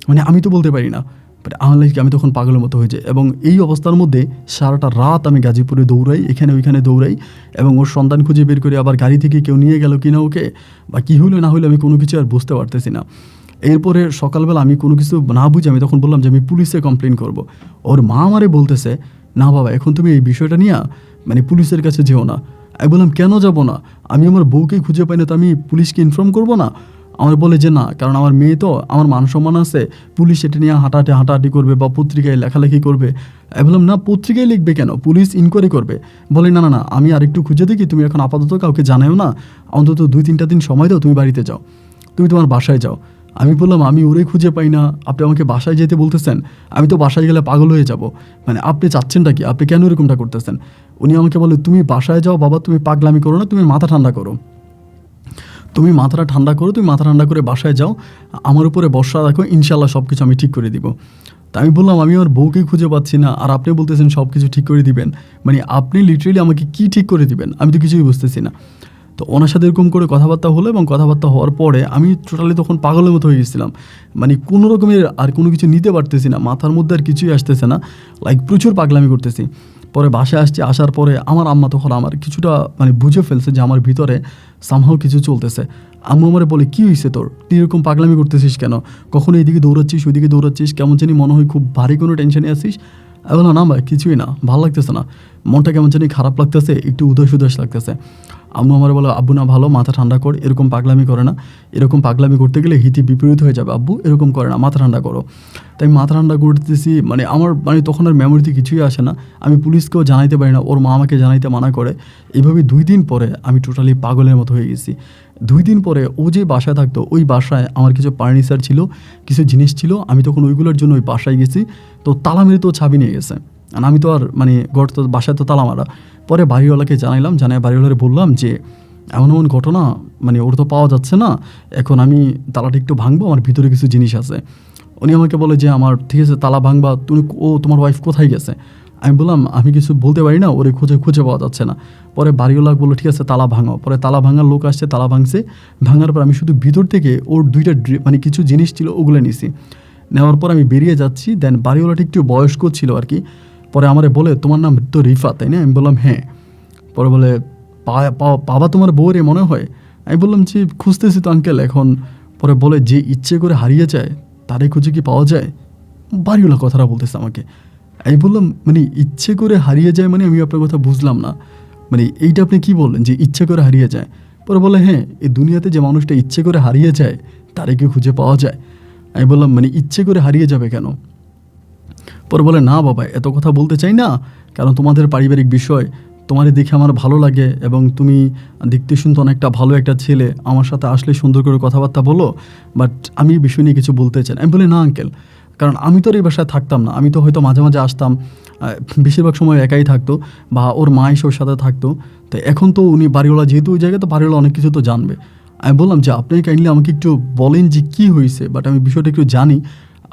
মানে আমি তো বলতে পারি না। বাট আমার লাইফকে আমি তখন পাগলের মতো হয়ে যাই, এবং এই অবস্থার মধ্যে সারাটা রাত আমি গাজীপুরে দৌড়াই, এখানে ওইখানে দৌড়াই, এবং ওর সন্ধান খুঁজে বের করি, আবার গাড়ি থেকে কেউ নিয়ে গেল কিনা ওকে, বা কী হইলো না হইলো আমি কোনো কিছু আর বুঝতে পারতেছি না। এরপরে সকালবেলা আমি কোনো কিছু না বুঝে আমি তখন বললাম যে আমি পুলিশে কমপ্লেন করব। ওর মা আমারে বলতেছে না বাবা এখন তুমি এই বিষয়টা নিয়ে মানে পুলিশের কাছে যেও না। আমি বললাম কেন যাব না, আমি আমার বউকে খুঁজে পাই না, তো আমি পুলিশকে ইনফর্ম করবো না? আমার বলে যে না, কারণ আমার মেয়ে তো, আমার মান সম্মান আছে, পুলিশ এটা নিয়ে হাঁটাহাঁটি করবে বা পত্রিকায় লেখালেখি করবে। আমি বললাম না, পত্রিকায় লিখবে কেন, পুলিশ ইনকোয়ারি করবে। বলে না না না, আমি আরেকটু খুঁজে দেখি, তুমি এখন আপাতত কাউকে জানাও না, অন্তত 2-3টা দিন সময় দাও, তুমি বাড়িতে যাও, তুমি তোমার বাসায় যাও। আমি বললাম আমি ওরে খুঁজে পাই না, আপনি আমাকে বাসায় যেতে বলতেছেন, আমি তো বাসায় গেলে পাগল হয়ে যাব, মানে আপনি চাচ্ছেনটা কি, আপনি কেন এরকমটা করতেছেন? উনি আমাকে বলে তুমি বাসায় যাও বাবা, তুমি পাগলামি করো না, তুমি মাথা ঠান্ডা করো, তুমি মাথাটা ঠান্ডা করো, তুমি মাথা ঠান্ডা করে বাসায় যাও, আমার উপরে ভরসা রাখো, ইনশাল্লাহ সব কিছু আমি ঠিক করে দিব। তা আমি বললাম আমি আমার বউকে খুঁজে পাচ্ছি না, আর আপনি বলতেছেন সব কিছু ঠিক করে দিবেন, মানে আপনি লিটারেলি আমাকে কি ঠিক করে দিবেন, আমি তো কিছুই বুঝতেছি না। তো ওনার সাথে এরকম করে কথাবার্তা হলো, এবং কথাবার্তা হওয়ার পরে আমি টোটালি তখন পাগলের মতো হয়ে গেছিলাম, মানে কোনো রকমের আর কোনো কিছু নিতে পারতেছি না, মাথার মধ্যে আর কিছুই আসতেছে না, লাইক প্রচুর পাগলামি করতেছি। পরে বাসায় আসছি, আসার পরে আমার আম্মা তখন আমার কিছুটা মানে বুঝে ফেলছে যে আমার ভিতরে সামহাও কিছু চলতেছে। আম্মু আমারে বলে কী হয়েছে তোর, তুই এরকম পাগলামি করতেছিস কেন, কখনো এইদিকে দৌড়াচ্ছিস ওইদিকে দৌড়াচ্ছিস, কেমন জানি মনে হয় খুব ভারী কোনো টেনশনে আসিস। আমি বললাম না ভাই কিছুই না, ভালো লাগতেছে না, মনটা কেমন জানি খারাপ লাগতেছে, একটু উদাস উদাস লাগতেছে। আম্মু আমার বলো আব্বু না ভালো, মাথা ঠান্ডা কর, এরকম পাগলামি করে না, এরকম পাগলামি করতে গেলে হিতে বিপরীত হয়ে যাবে, আব্বু এরকম করে না, মাথা ঠান্ডা করো। তাই মাথা ঠান্ডা করতেছি, মানে আমার মানে তখন আর মেমোরিতে কিছুই আসে না, আমি পুলিশকেও জানাইতে পারি না, ওর মা আমাকে জানাইতে মানা করে। এইভাবে 2 দিন পরে আমি টোটালি পাগলের মতো হয়ে গেছি। 2 দিন পরে ও যে বাসায় থাকতো, ওই বাসায় আমার কিছু ফার্নিচার ছিল, কিছু জিনিস ছিল, আমি তখন ওইগুলোর জন্য ওই বাসায় গেছি। তো তালা মেরে তো ছাবি নিয়ে গেছে, আর আমি তো আর মানে ঘর তো বাসায় তো তালা মারা। পরে বাড়িওয়ালাকে জানাইলাম, জানাই বাড়িওয়ালারে বললাম যে এমন এমন ঘটনা, মানে ওর তো পাওয়া যাচ্ছে না, এখন আমি তালাটা একটু ভাঙবো, আমার ভিতরে কিছু জিনিস আছে। উনি আমাকে বলে যে আমার ঠিক আছে তালা ভাঙবা, তুমি তোমার ওয়াইফ কোথায় গেছে? আমি বললাম আমি কিছু বলতে পারি না, ওরে খুঁজে পাওয়া যাচ্ছে না। পরে বাড়িওয়ালা বললো ঠিক আছে তালা ভাঙো। পরে তালা ভাঙার লোক আসছে, তালা ভাঙছে, ভাঙার পর আমি শুধু ভিতর থেকে ওর 2টা মানে কিছু জিনিস ছিল ওগুলো নিছি। নেওয়ার পর আমি বেরিয়ে যাচ্ছি, দেন বাড়িওয়ালাটা একটু বয়স্ক ছিল আর কি। পরে আমারে বলে তোমার নাম তো রিফা তাই না? আমি বললাম হ্যাঁ। পরে বলে বাবা তোমার বউরে মনে হয়? আমি বললাম যে খুঁজতেছি তো আঙ্কেল এখন। পরে বলে যে ইচ্ছে করে হারিয়ে যায় তারে খুঁজে কি পাওয়া যায়? বাড়িওয়ালা কথাটা বলতেছে আমাকে। আমি বললাম, মানে ইচ্ছে করে হারিয়ে যায় মানে আমি আপনার কথা বুঝলাম না, মানে এইটা আপনি কি বললেন যে ইচ্ছে করে হারিয়ে যায়? পরে বলে, হ্যাঁ, এই দুনিয়াতে যে মানুষটা ইচ্ছে করে হারিয়ে যায় তারে কি খুঁজে পাওয়া যায়? আমি বললাম, মানে ইচ্ছে করে হারিয়ে যাবে কেন? পরে বলে, না বাবা, এত কথা বলতে চাই না, কারণ তোমাদের পারিবারিক বিষয়, তোমারে দেখে আমার ভালো লাগে এবং তুমি দেখতে শুনতে অনেকটা ভালো একটা ছেলে, আমার সাথে আসলে সুন্দর করে কথাবার্তা বলো, বাট আমি এই বিষয় নিয়ে কিছু বলতে চাই না। আমি বলি, না আঙ্কেল, কারণ আমি তো আর এই বাসায় থাকতাম না, আমি তো হয়তো মাঝে মাঝে আসতাম, বেশিরভাগ সময় একাই থাকতো বা ওর মা এসে ওর সাথে থাকতো। তো এখন তো উনি বাড়িওয়ালা, যেহেতু ওই জায়গায়, তো বাড়িওয়ালা অনেক কিছু তো জানবে। আমি বললাম যে আপনি কাইন্ডলি আমাকে একটু বলেন যে কী হয়েছে, বাট আমি বিষয়টা একটু জানি,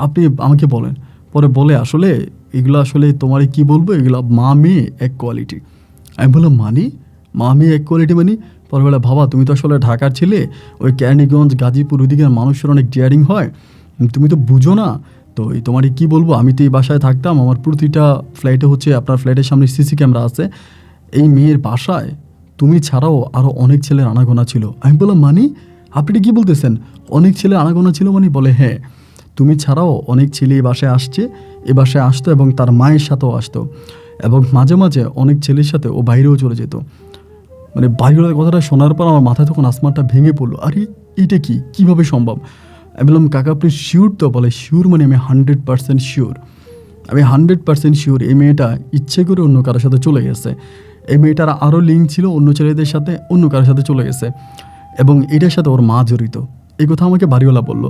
আপনি আমাকে বলেন। পরে বলে, আসলে এগুলো আসলে তোমারে কি বলবো, এগুলো মা মেয়ে এক কোয়ালিটি। আমি বললাম, মানে মা মেয়ে এক কোয়ালিটি মানে? পরে বলে, বাবা তুমি তো আসলে ঢাকার ছেলে, ওই কেরানীগঞ্জ গাজীপুর ওইদিকের মানুষের অনেক ডেয়ারিং হয়, তুমি তো বুঝো না। তো এই তোমারই কী বলবো, আমি তো এই বাসায় থাকতাম, আমার প্রতিটা ফ্ল্যাটে হচ্ছে, আপনার ফ্ল্যাটের সামনে সিসি ক্যামেরা আছে, এই মেয়ের বাসায় তুমি ছাড়াও আরও অনেক ছেলের আনাগোনা ছিল। আমি বললাম, মানে আপনি কি বলতেছেন, অনেক ছেলে আনাগোনা ছিল মানে? বলে, হ্যাঁ, তুমি ছাড়াও অনেক ছেলে এই বাসায় আসছে, এ বাসায় আসতো এবং তার মায়ের সাথেও আসতো, এবং মাঝে মাঝে অনেক ছেলের সাথে ও বাইরেও চলে যেত। মানে বাড়িওয়ালার কথাটা শোনার পর আমার মাথায় তখন আসমানটা ভেঙে পড়লো। আরে এইটা কি, কীভাবে সম্ভব? আমি বললাম, কাকা আপনি শিওর তো? বলে, শিওর মানে আমি 100% শিওর, আমি 100% শিওর এই মেয়েটা ইচ্ছে করে অন্য কারোর সাথে চলে গেছে। এই মেয়েটার আরও লিঙ্ক ছিল অন্য ছেলেদের সাথে, অন্য কারোর সাথে চলে গেছে, এবং এটার সাথে ওর মা জড়িত। এই কথা আমাকে বাড়িওয়ালা বললো।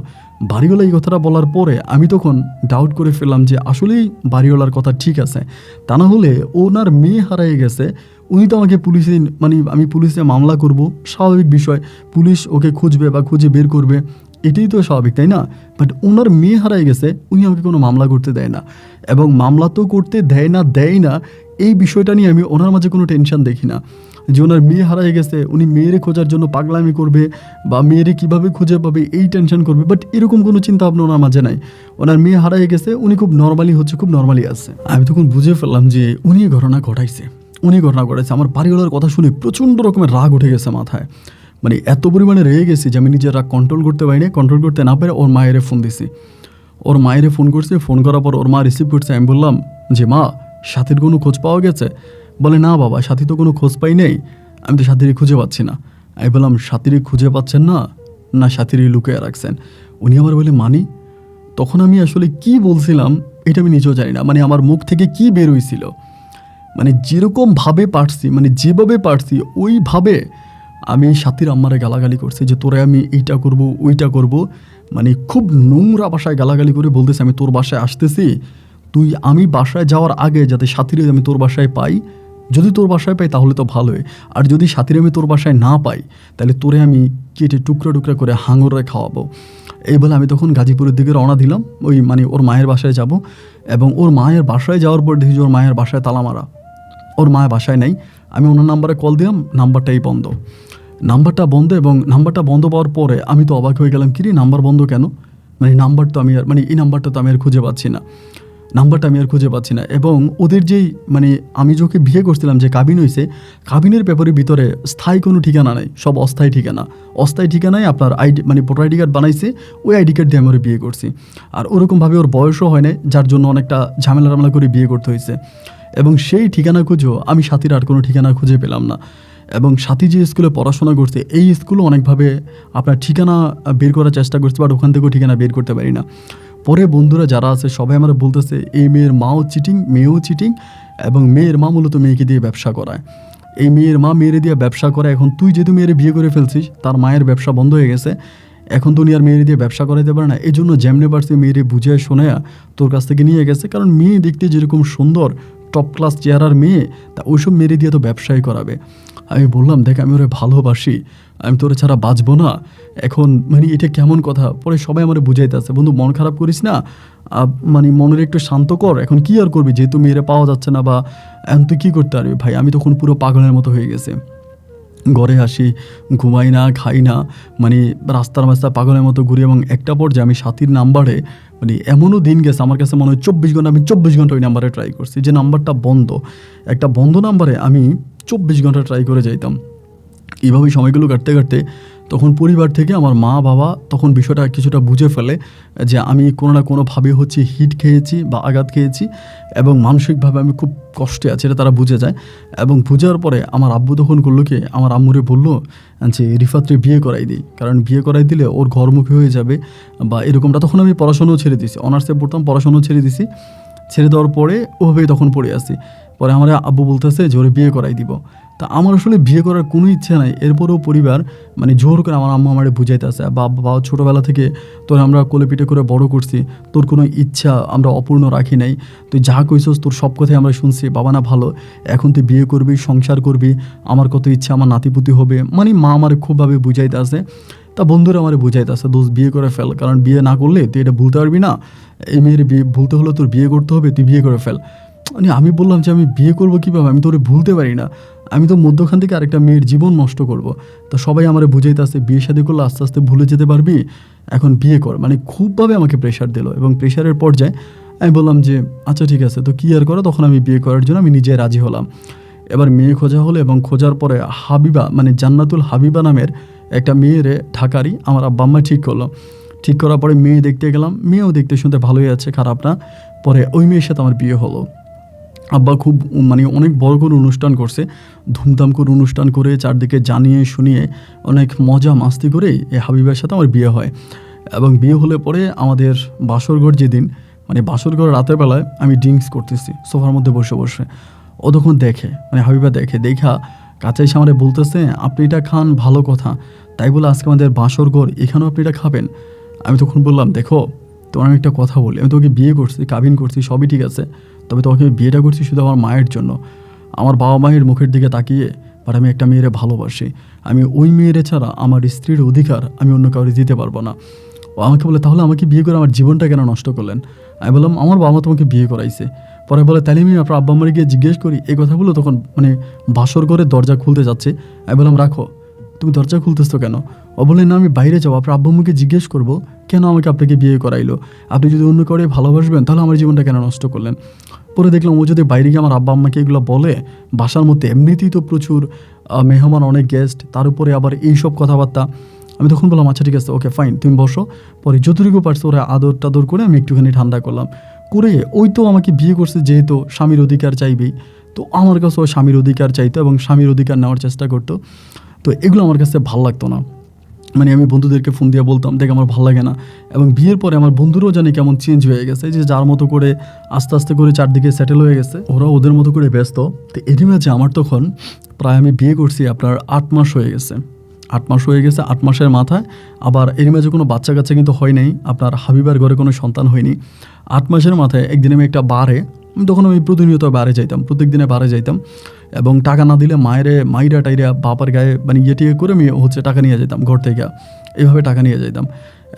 বাড়িওয়ালা এই কথাটা বলার পরে আমি তখন ডাউট করে ফেললাম যে আসলেই বাড়িওয়ালার কথা ঠিক আছে, তা না হলে ওনার মেয়ে হারিয়ে গেছে, উনি তো আমাকে পুলিশে, মানে আমি পুলিশে মামলা করব, স্বাভাবিক বিষয়, পুলিশ ওকে খুঁজবে বা খুঁজে বের করবে, এটাই তো স্বাভাবিক, তাই না? বাট ওনার মেয়ে হারিয়ে গেছে, উনি আমাকে কোনো মামলা করতে দেয় না, এবং মামলা তো করতে দেয় না, এই বিষয়টা নিয়ে আমি ওনার মাঝে কোনো টেনশন দেখি না যে ওনার মেয়ে হারিয়ে গেছে, উনি মেয়েরে খোঁজার জন্য পাগলামি করবে বা মেয়েরে কীভাবে খুঁজে পাবে এই টেনশন করবে, বাট এরকম কোনো চিন্তা ভাবনা ওনার মাঝে নাই। ওনার মেয়ে হারিয়ে গেছে, উনি খুব নর্মালি হচ্ছে, খুব নর্মালি আছে। আমি তখন বুঝে ফেললাম যে উনি ঘটনা ঘটাইছে। আমার বাড়িওয়ালার কথা শুনে প্রচণ্ড রকমের রাগ উঠে গেছে মাথায়, মানে এত পরিমাণে রেগে গেছি যে আমি নিজের রাগ কন্ট্রোল করতে পারিনি। কন্ট্রোল করতে না পেরে ওর মায়েরে ফোন দিছি। ওর মায়েরে ফোন করছে, ফোন করার পর ওর মা রিসিভ করছে। আমি বললাম যে, মা, সাথীর কোনো খোঁজ পাওয়া গেছে? বলে, না বাবা, সাথী তো কোনো খোঁজ পাই নেই, আমি তো সাথীরই খুঁজে পাচ্ছি না। আমি বললাম, সাথীরই খুঁজে পাচ্ছেন না, না সাথীরই লুকিয়ে রাখছেন? উনি আমার বলে, মানি? তখন আমি আসলে কি বলছিলাম এটা আমি নিজেও জানি না, মানে আমার মুখ থেকে কি বের হয়েছিল, মানে যেরকমভাবে পারছি, মানে যেভাবে পারছি ওইভাবে আমি সাথীর আম্মারে গালাগালি করছি যে তোরে আমি এইটা করব, ওইটা করব, মানে খুব নোংরা বাসায় গালাগালি করে বলতেছে, আমি তোর বাসায় আসতেছি, আমি বাসায় যাওয়ার আগে যাতে সাথীরে আমি তোর বাসায় পাই, যদি তোর বাসায় পাই তাহলে তো ভালোই, আর যদি সাথীরে আমি তোর বাসায় না পাই তাহলে তোরে আমি কেটে টুকরা টুকরা করে হাঙরে খাওয়াবো। এই বলে আমি তখন গাজীপুরের দিকে রওনা দিলাম, ওই মানে ওর মায়ের বাসায় যাব। এবং ওর মায়ের বাসায় যাওয়ার পর দেখি যে ওর মায়ের বাসায় তালা মারা, ওর মায়ের বাসায় নেই। আমি ওনার নাম্বারে কল দিলাম, নাম্বারটাই বন্ধ, নাম্বারটা বন্ধ। এবং নাম্বারটা বন্ধ পাওয়ার পরে আমি তো অবাক হয়ে গেলাম, কিরে নাম্বার বন্ধ কেন? মানে নাম্বার তো আমি আর, মানে এই নাম্বারটা তো আমি আর খুঁজে পাচ্ছি না, এবং ওদের যেই, মানে আমি যাকে বিয়ে করছিলাম, যে কাবিন হয়েছে, কাবিনের পেপারের ভিতরে স্থায়ী কোনো ঠিকানা নাই, সব অস্থায়ী ঠিকানায় আপনার আইডি, মানে ভোটার আইডি কার্ড বানাইছে, ওই আইডি কার্ড দিয়ে আমি ওর বিয়ে করছি। আর ওরকমভাবে ওর বয়সও হয় নাই, যার জন্য অনেকটা ঝামেলা করে বিয়ে করতে হয়েছে। এবং সেই ঠিকানা খুঁজেও আমি সাথীর আর কোনো ঠিকানা খুঁজে পেলাম না। এবং সাথী যে স্কুলে পড়াশোনা করছে, এই স্কুলও অনেকভাবে আপনার ঠিকানা বের করার চেষ্টা করছে, বাট ওখান থেকেও ঠিকানা বের করতে পারি না। পরে বন্ধুরা যারা আছে সবাই আমার বলতেছে, এই মেয়ের মাও চিটিং, মেয়েও চিটিং, এবং মেয়ের মা মূলত মেয়েকে দিয়ে ব্যবসা করায়, এই মেয়ের মা মেয়েরে দিয়ে ব্যবসা করায়। এখন তুই যেহেতু মেয়েরে বিয়ে করে ফেলছিস, তার মায়ের ব্যবসা বন্ধ হয়ে গেছে, এখন তো উনি আর মেয়েরে দিয়ে ব্যবসা করাইতে পারে না, এই জন্য যেমনি পারছে মেয়েরে বুঝিয়ে শোনায়া তোর কাছ থেকে নিয়ে গেছে, কারণ মেয়ে দেখতে যেরকম সুন্দর, টপ ক্লাস চেহারার মেয়ে, তা ওইসব মেয়েরে দিয়ে তো ব্যবসাই করাবে। আমি বললাম, দেখ আমি ওরে ভালোবাসি, আমি তোরে ছাড়া বাঁচবো না, এখন মানে এটা কেমন কথা? পরে সবাই আমার বুঝাইতে আছে, বন্ধু মন খারাপ করিস না, মানে মনের একটু শান্ত কর, এখন কি আর করবি, যেহেতু মেয়েরে পাওয়া যাচ্ছে না, বা এখন তুই কী করতে পারবি? ভাই আমি তখন পুরো পাগলের মতো হয়ে গেছে, ঘরে আসি, ঘুমাই না, খাই না, মানে রাস্তার মাস্তা পাগলের মতো ঘুরি। এবং একটা পর্যায়ে আমি সাথীর নাম্বারে, মানে এমনও দিন গেছে আমার কাছে মনে হয় 24 ঘন্টা, আমি 24 ঘন্টা ওই নাম্বারে ট্রাই করছি, যে নাম্বারটা বন্ধ, একটা বন্ধ নাম্বারে আমি 24 ঘন্টা ট্রাই করে যাইতাম। এইভাবেই সময়গুলো কাটতে কাটতে তখন পরিবার থেকে আমার মা বাবা তখন বিষয়টা কিছুটা বুঝে ফেলে যে আমি কোনো না কোনোভাবে হচ্ছে হিট খেয়েছি বা আঘাত খেয়েছি এবং মানসিকভাবে আমি খুব কষ্টে আছি, এটা তারা বুঝে যায়। এবং বুঝার পরে আমার আব্বু তখন করলো কি, আমার আম্মুরে বললো যে রিফাতরে বিয়ে করাই দিই, কারণ বিয়ে করাই দিলে ওর ঘরমুখী হয়ে যাবে বা এরকমটা। তখন আমি পড়াশোনাও ছেড়ে দিছি, অনার্সে পড়তাম, পড়াশোনাও ছেড়ে দিছি। ছেড়ে দেওয়ার পরে ওভাবেই তখন পড়ে আসি। পরে আমার আব্বু বলতেছে যে ওরে বিয়ে করাই দিব। তা আমার আসলে বিয়ে করার কোনো ইচ্ছা নাই। এরপরেও পরিবার মানে জোর করে আমার আম্মু আমারে বুঝাইতেছে, বাবা ছোটোবেলা থেকে তোর আমরা কোলে পিঠে করে বড় করছি, তোর কোনো ইচ্ছা আমরা অপূর্ণ রাখি নাই, তুই যা কইছস তোর সব কথাই আমরা শুনছি, বাবা না ভালো, এখন তুই বিয়ে করবি, সংসার করবি, আমার কত ইচ্ছা, আমার নাতিপুতি হবে। মানে মা আমার খুবভাবে বুঝাইতে আছে। তা বন্ধুরা আমার বুঝাইতে আছে, দোস্ত বিয়ে করে ফেল, কারণ বিয়ে না করলে তুই এটা ভুলতে পারবি না, এই মেয়ের বিয়ে ভুলতে হলে তোর বিয়ে করতে হবে, তুই বিয়ে করে ফেল। মানে আমি বললাম যে আমি বিয়ে করবো কীভাবে, আমি তো ওরে ভুলতে পারি না, আমি তো মধ্যখান থেকে আরেকটা মেয়ের জীবন নষ্ট করব। তা সবাই আমার বুঝাইতে আসছে বিয়ে শাদী করলে আস্তে আস্তে ভুলে যেতে পারবি, এখন বিয়ে কর। মানে খুবভাবে আমাকে প্রেশার দিল এবং প্রেশারের পর্যায়ে আমি বললাম যে আচ্ছা ঠিক আছে, তো কী আর করো। তখন আমি বিয়ে করার জন্য আমি নিজে রাজি হলাম। এবার মেয়ে খোঁজা হলো এবং খোঁজার পরে হাবিবা মানে জান্নাতুল হাবিবা নামের একটা মেয়েরে ঢাকারই আমার আব্বা আম্মা ঠিক করলো। ঠিক করার পরে মেয়ে দেখতে গেলাম, মেয়েও দেখতে শুনতে ভালোই আছে, খারাপ না। পরে ওই মেয়ের সাথে আমার বিয়ে হলো। আব্বা খুব মানে অনেক বড় করে অনুষ্ঠান করছে, ধুমধাম করে অনুষ্ঠান করে চারদিকে জানিয়ে শুনিয়ে অনেক মজা মাস্তি করে এই হাবিবার সাথে আমার বিয়ে হয়। এবং বিয়ে হলে পরে আমাদের বাসরঘর যেদিন, মানে বাসরঘর রাতের বেলায় আমি ড্রিঙ্কস করতেছি সোফার মধ্যে বসে বসে, ও তখন দেখে, মানে হাবিবা দেখা কাছে এসে আমারে বলতেছে আপনি এটা খান, ভালো কথা, তাই বলে আজকে আমাদের বাসরঘর, এখানেও আপনি এটা খাবেন। আমি তখন বললাম দেখো তোমার আমি একটা কথা বলি, আমি তোকে বিয়ে করছি, কাবিন করছি, সবই ঠিক আছে, তবে তোমাকে আমি বিয়েটা করছি শুধু আমার মায়ের জন্য, আমার বাবা মায়ের মুখের দিকে তাকিয়ে। বাট আমি একটা মেয়েরে ভালোবাসি, আমি ওই মেয়েরে ছাড়া আমার স্ত্রীর অধিকার আমি অন্য কাউকে দিতে পারবো না। ও আমাকে বলে তাহলে আমাকে বিয়ে করে আমার জীবনটা কেন নষ্ট করলেন? আমি বললাম আমার বাবা তোমাকে বিয়ে করাইছে। পরে বলে তাহলে আমি আপনার আব্বা আম্মারে গিয়ে জিজ্ঞেস করি। এই কথাগুলো তখন মানে বাসর ঘরে দরজা খুলতে যাচ্ছে। আমি বললাম রাখো, তুমি দরজা খুলতেছো কেন? ও বলে না আমি বাইরে যাবো, আপনার আব্বা আম্মুকে জিজ্ঞেস করবো কেন আমাকে আপনাকে বিয়ে করাইলো, আপনি যদি অন্য করে ভালোবাসবেন তাহলে আমার জীবনটা কেন নষ্ট করলেন। পরে দেখলাম ও যদি বাইরে গিয়ে আমার আব্বা আম্মাকে এগুলো বলে, বাসার মধ্যে এমনিতেই তো প্রচুর মেহমান, অনেক গেস্ট, তার উপরে আবার এইসব কথাবার্তা। আমি তখন বললাম আচ্ছা ঠিক আছে, ওকে ফাইন, তুমি বসো। পরে যতটুকু পারছো ওরা আদর টাদর করে আমি একটুখানি ঠান্ডা করলাম। করে ওই তো আমাকে বিয়ে করছে, যেহেতু স্বামীর অধিকার চাইবেই, তো আমার কাছে ও স্বামীর অধিকার চাইতো এবং স্বামীর অধিকার নেওয়ার চেষ্টা করতো। তো এগুলো আমার কাছে ভাল লাগতো না। মানে আমি বন্ধুদেরকে ফোন দিয়ে বলতাম দেখ আমার ভালো লাগে না। এবং বিয়ের পরে আমার বন্ধুরাও জানি কেমন চেঞ্জ হয়ে গেছে, যে যার মতো করে আস্তে আস্তে করে চারদিকে সেটেল হয়ে গেছে, ওরা ওদের মতো করে ব্যস্ত। তো এরই মাঝে আমার তখন প্রায় আমি বিয়ে করছি আপনার 8 মাস হয়ে গেছে। 8 মাস হয়ে গেছে, 8 মাসের মাথায় আবার এরই মাঝে কোনো বাচ্চা কাচ্চা কিন্তু হয় নাই, আপনার হাবিবার ঘরে কোনো সন্তান হয়নি। 8 মাসের মাথায় একদিন আমি একটা বারে, তখন আমি প্রতিনিয়ত বারে যাইতাম, প্রত্যেক দিনে বারে যাইতাম এবং টাকা না দিলে মাইরা টাইরা বাবার গায়ে মানে টিয়ে করে আমি হচ্ছে টাকা নিয়ে যেতাম ঘর থেকে, এইভাবে টাকা নিয়ে যেতাম।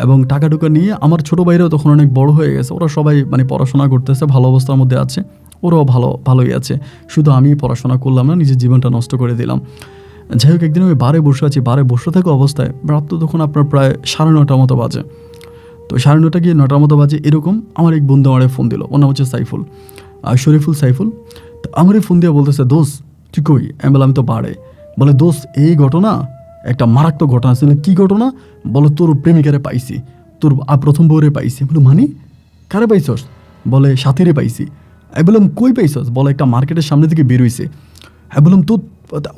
এবং টাকা টুকা নিয়ে আমার ছোটো ভাইরাও তখন অনেক বড় হয়ে গেছে, ওরা সবাই মানে পড়াশোনা করতেছে, ভালো অবস্থার মধ্যে আছে, ওরাও ভালোই আছে, শুধু আমি পড়াশোনা করলাম না, নিজের জীবনটা নষ্ট করে দিলাম। যাই হোক, একদিন আমি বারে বসে আছি, বারে বসে থাকা অবস্থায় রাত তো তখন আপনার প্রায় 9:30 মতো বাজে। তো 9:30 গিয়ে 9টার মতো বাজে এরকম আমার এক বন্ধু আমারে ফোন দিল, ওর নাম হচ্ছে সাইফুল, শরীফুল সাইফুল। তো আমারই ফোন দিয়ে বলতেছে দোস্ত তুই কই? আমি বললাম আমি তো বাড়ে। বলে দোস্ত এই ঘটনা, একটা মারাত্মক ঘটনা ছিল। কী ঘটনা? বলে তোর প্রেমিকারে পাইছি, তোর প্রথম বউরে পাইছি। বলে মানে কারে পাইছস? বলে সাথীরে পাইছি। আমি বললাম কই পাইছস? বলে একটা মার্কেটের সামনে থেকে বেরোইছে। আমি বললাম তো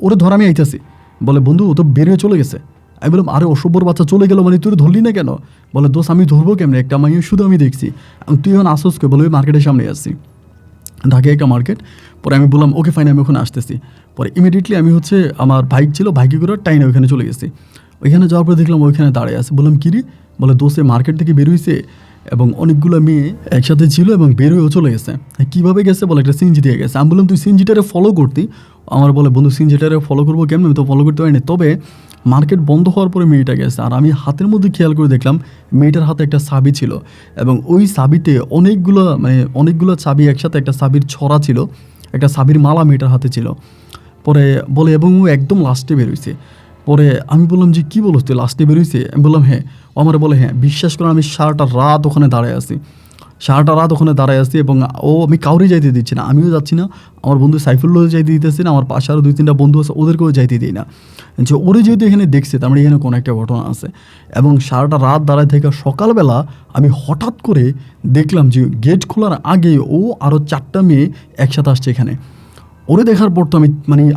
ওরে ধর আমি আইতাছি। বলে বন্ধু ও তো বেরিয়ে চলে গেছে। আমি বললাম আরে অসভ্যর বাচ্চা চলে গেল মানে তুই ধরলি না কেন? বলে দোস্ত আমি ধরবো কেমনে, একটা মাইয়ে শুধু আমি দেখছি, তুই এখন আসস কে? বলে ওই মার্কেটের সামনে আসছি, ঢাকায় একটা মার্কেট। পরে আমি বললাম ওকে ফাইন, আমি ওখানে আসতেছি। পরে ইমিডিয়েটলি আমি হচ্ছে আমার বাইক ছিল, বাইকে করে টাইনে ওইখানে চলে গেছি। ওইখানে যাওয়ার পরে দেখলাম ওইখানে দাঁড়িয়ে আছে। বললাম কিরি? বলে দোষে মার্কেট থেকে বেরোইছে এবং অনেকগুলো মেয়ে একসাথে ছিল এবং বেরোয়েও চলে গেছে। কীভাবে গেছে? বলে একটা সিনজি দিয়ে গেছে। আমি বললাম তুই সিনজিটারে ফলো করতি? আমার বলে বন্ধু সিনজিটারে ফলো করবো কেমন, আমি তো ফলো করতে পারিনি, তবে মার্কেট বন্ধ হওয়ার পরে মেয়েটা গেছে। আর আমি হাতের মধ্যে খেয়াল করে দেখলাম মেয়েটার হাতে একটা চাবি ছিল এবং ওই চাবিতে অনেকগুলো চাবি একসাথে, একটা চাবির ছড়া ছিল, একটা চাবির মালা মেয়েটার হাতে ছিল। পরে বলে এবং ও একদম লাস্টে বেরোইছে। পরে আমি বললাম যে কী বলছ তুই লাস্টে বেরোইছে? আমি বললাম হ্যাঁ। ও আমার বলে হ্যাঁ, বিশ্বাস করে আমি সারাটা রাত ওখানে দাঁড়ায় আছি। সারাটা রাত ওখানে দাঁড়ায় আসছি এবং আমি কাউরে যাইতে দিচ্ছি না, আমিও যাচ্ছি না, আমার বন্ধু সাইফুল্লাহ যাইতে দিতেছি না, আমার পাশে আরও 2-3টা বন্ধু আছে ওদেরকেও যাইতে দিই না, যে ওরে যেহেতু এখানে দেখছে তার মানে এখানে কোনো একটা ঘটনা আছে। এবং সারাটা রাত দাঁড়ায় থেকে সকালবেলা আমি হঠাৎ করে দেখলাম যে গেট খোলার আগে ও আরও 4টা মেয়ে একসাথে আসছে এখানে। ওরে দেখার পর তো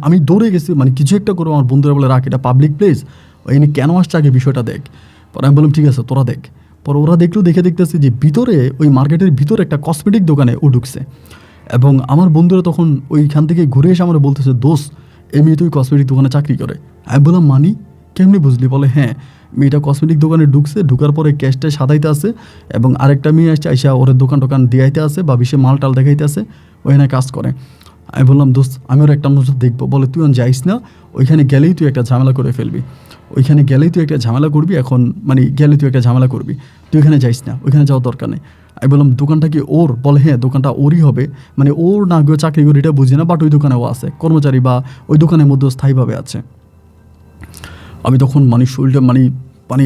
আমি দৌড়ে গেছি, কিছু একটা করে আমার বন্ধুরা বলে রাখ, এটা পাবলিক প্লেস, এনে কেন আসছে আগে বিষয়টা দেখ। পরে আমি বললাম ঠিক আছে তোরা দেখ। পরে ওরা দেখতেছি যে ভিতরে ওই মার্কেটের ভিতরে একটা কসমেটিক দোকানে ও ঢুকছে এবং আমার বন্ধুরা তখন ওইখান থেকে ঘুরে এসে আমার বলতেছে দোস্ত এই মেয়ে তুই কসমেটিক দোকানে চাকরি করে। আমি বললাম কেমনি বুঝলি? বলে হ্যাঁ মেয়েটা কসমেটিক দোকানে ঢুকছে, ঢুকার পরে ক্যাশটা সাদাইতে আছে এবং আরেকটা মেয়ে আসছে আইসা ওর দোকান দিয়াইতে আছে বা বিশে মাল টাল দেখাইতে আছে, ওইখানে কাজ করে। আমি বললাম দোস্ত আমি ওর একটা নজর দেখবো। বলে তুই যাইস না, ওইখানে গেলেই তুই একটা ঝামেলা করে ফেলবি, ওইখানে গেলেই তুই একটা ঝামেলা করবি, গেলে তুই একটা ঝামেলা করবি, তুই ওইখানে যাইস না, ওইখানে যাওয়ার দরকার নেই। আমি বললাম দোকানটা কি ওর? বলে হ্যাঁ দোকানটা ওরই হবে, ওর না গিয়ে চাকরি করি এটা বুঝি না, বাট ওই দোকানে ও আছে কর্মচারী বা ওই দোকানের মধ্যে স্থায়ীভাবে আছে। আমি তখন শরীরটা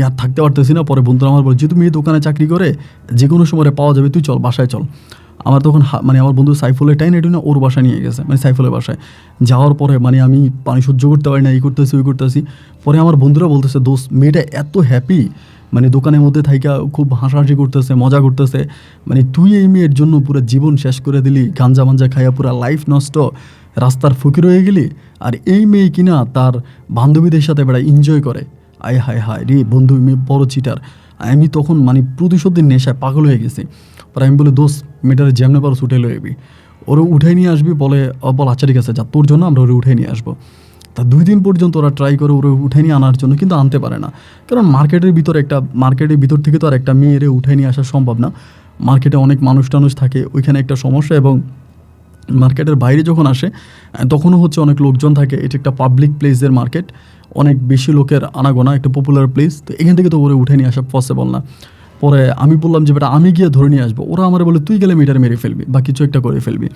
আর থাকতে পারতেছি না। পরে বন্ধুরা আমার বলে যে তুমি এই দোকানে চাকরি করে যে কোনো সময় পাওয়া যাবে, তুই চল বাসায় চল। আমার তখন আমার বন্ধু সাইফুলের টাইম এটু না ওর বাসায় নিয়ে গেছে, সাইফুলের বাসায় যাওয়ার পরে আমি পানি সহ্য করতে পারি না, এই করতেছি ওই করতেছি। পরে আমার বন্ধুরা বলতেছে দোস্ত মেয়েটা এত হ্যাপি, দোকানের মধ্যে থাইকা খুব হাসাহাসি করতেছে, মজা করতেছে, তুই এই মেয়ের জন্য পুরো জীবন শেষ করে দিলি, গাঞ্জা মাঞ্জা খাইয়া পুরো লাইফ নষ্ট, রাস্তার ফকির হয়ে গেলি, আর এই মেয়ে কিনা তার বান্ধবীদের সাথে বেড়া এনজয় করে। আয় হায় হায় রে বন্ধু মেয়ে বড় চিটার। আমি তখন প্রতিশোধের নেশায় পাগল হয়ে গেছি। পরে আমি বলে দোস্ত মেয়েটারে যেমনে পারো ছুটে লয়ে যাবি, ওরে উঠে নিয়ে আসবি। বল আচ্ছা ঠিক আছে যা, তোর জন্য আমরা ওরে উঠে নিয়ে আসবো। তা 2 দিন পর্যন্ত ওরা ট্রাই করে ওরে উঠে নিয়ে আনার জন্য, কিন্তু আনতে পারে না, কারণ মার্কেটের ভিতর থেকে তো আর একটা মেয়েরে উঠে নিয়ে আসা সম্ভব না। মার্কেটে অনেক মানুষ থাকে, ওইখানে একটা সমস্যা। এবং মার্কেটের বাইরে যখন আসে তখনও অনেক লোকজন থাকে, এটা একটা পাবলিক প্লেসের মার্কেট, অনেক বেশি লোকের আনাগোনা, একটা পপুলার প্লেস, তো এখান থেকে তো ওরে উঠে নিয়ে আসা পসিবল না। পরে আমি বললাম যে বেটা আমি গিয়ে ধরে নিয়ে আসবো। ওরা আমার বলে তুই গেলে মেয়েটার মেরে ফেলবি বা কিছু একটা করে ফেলবি।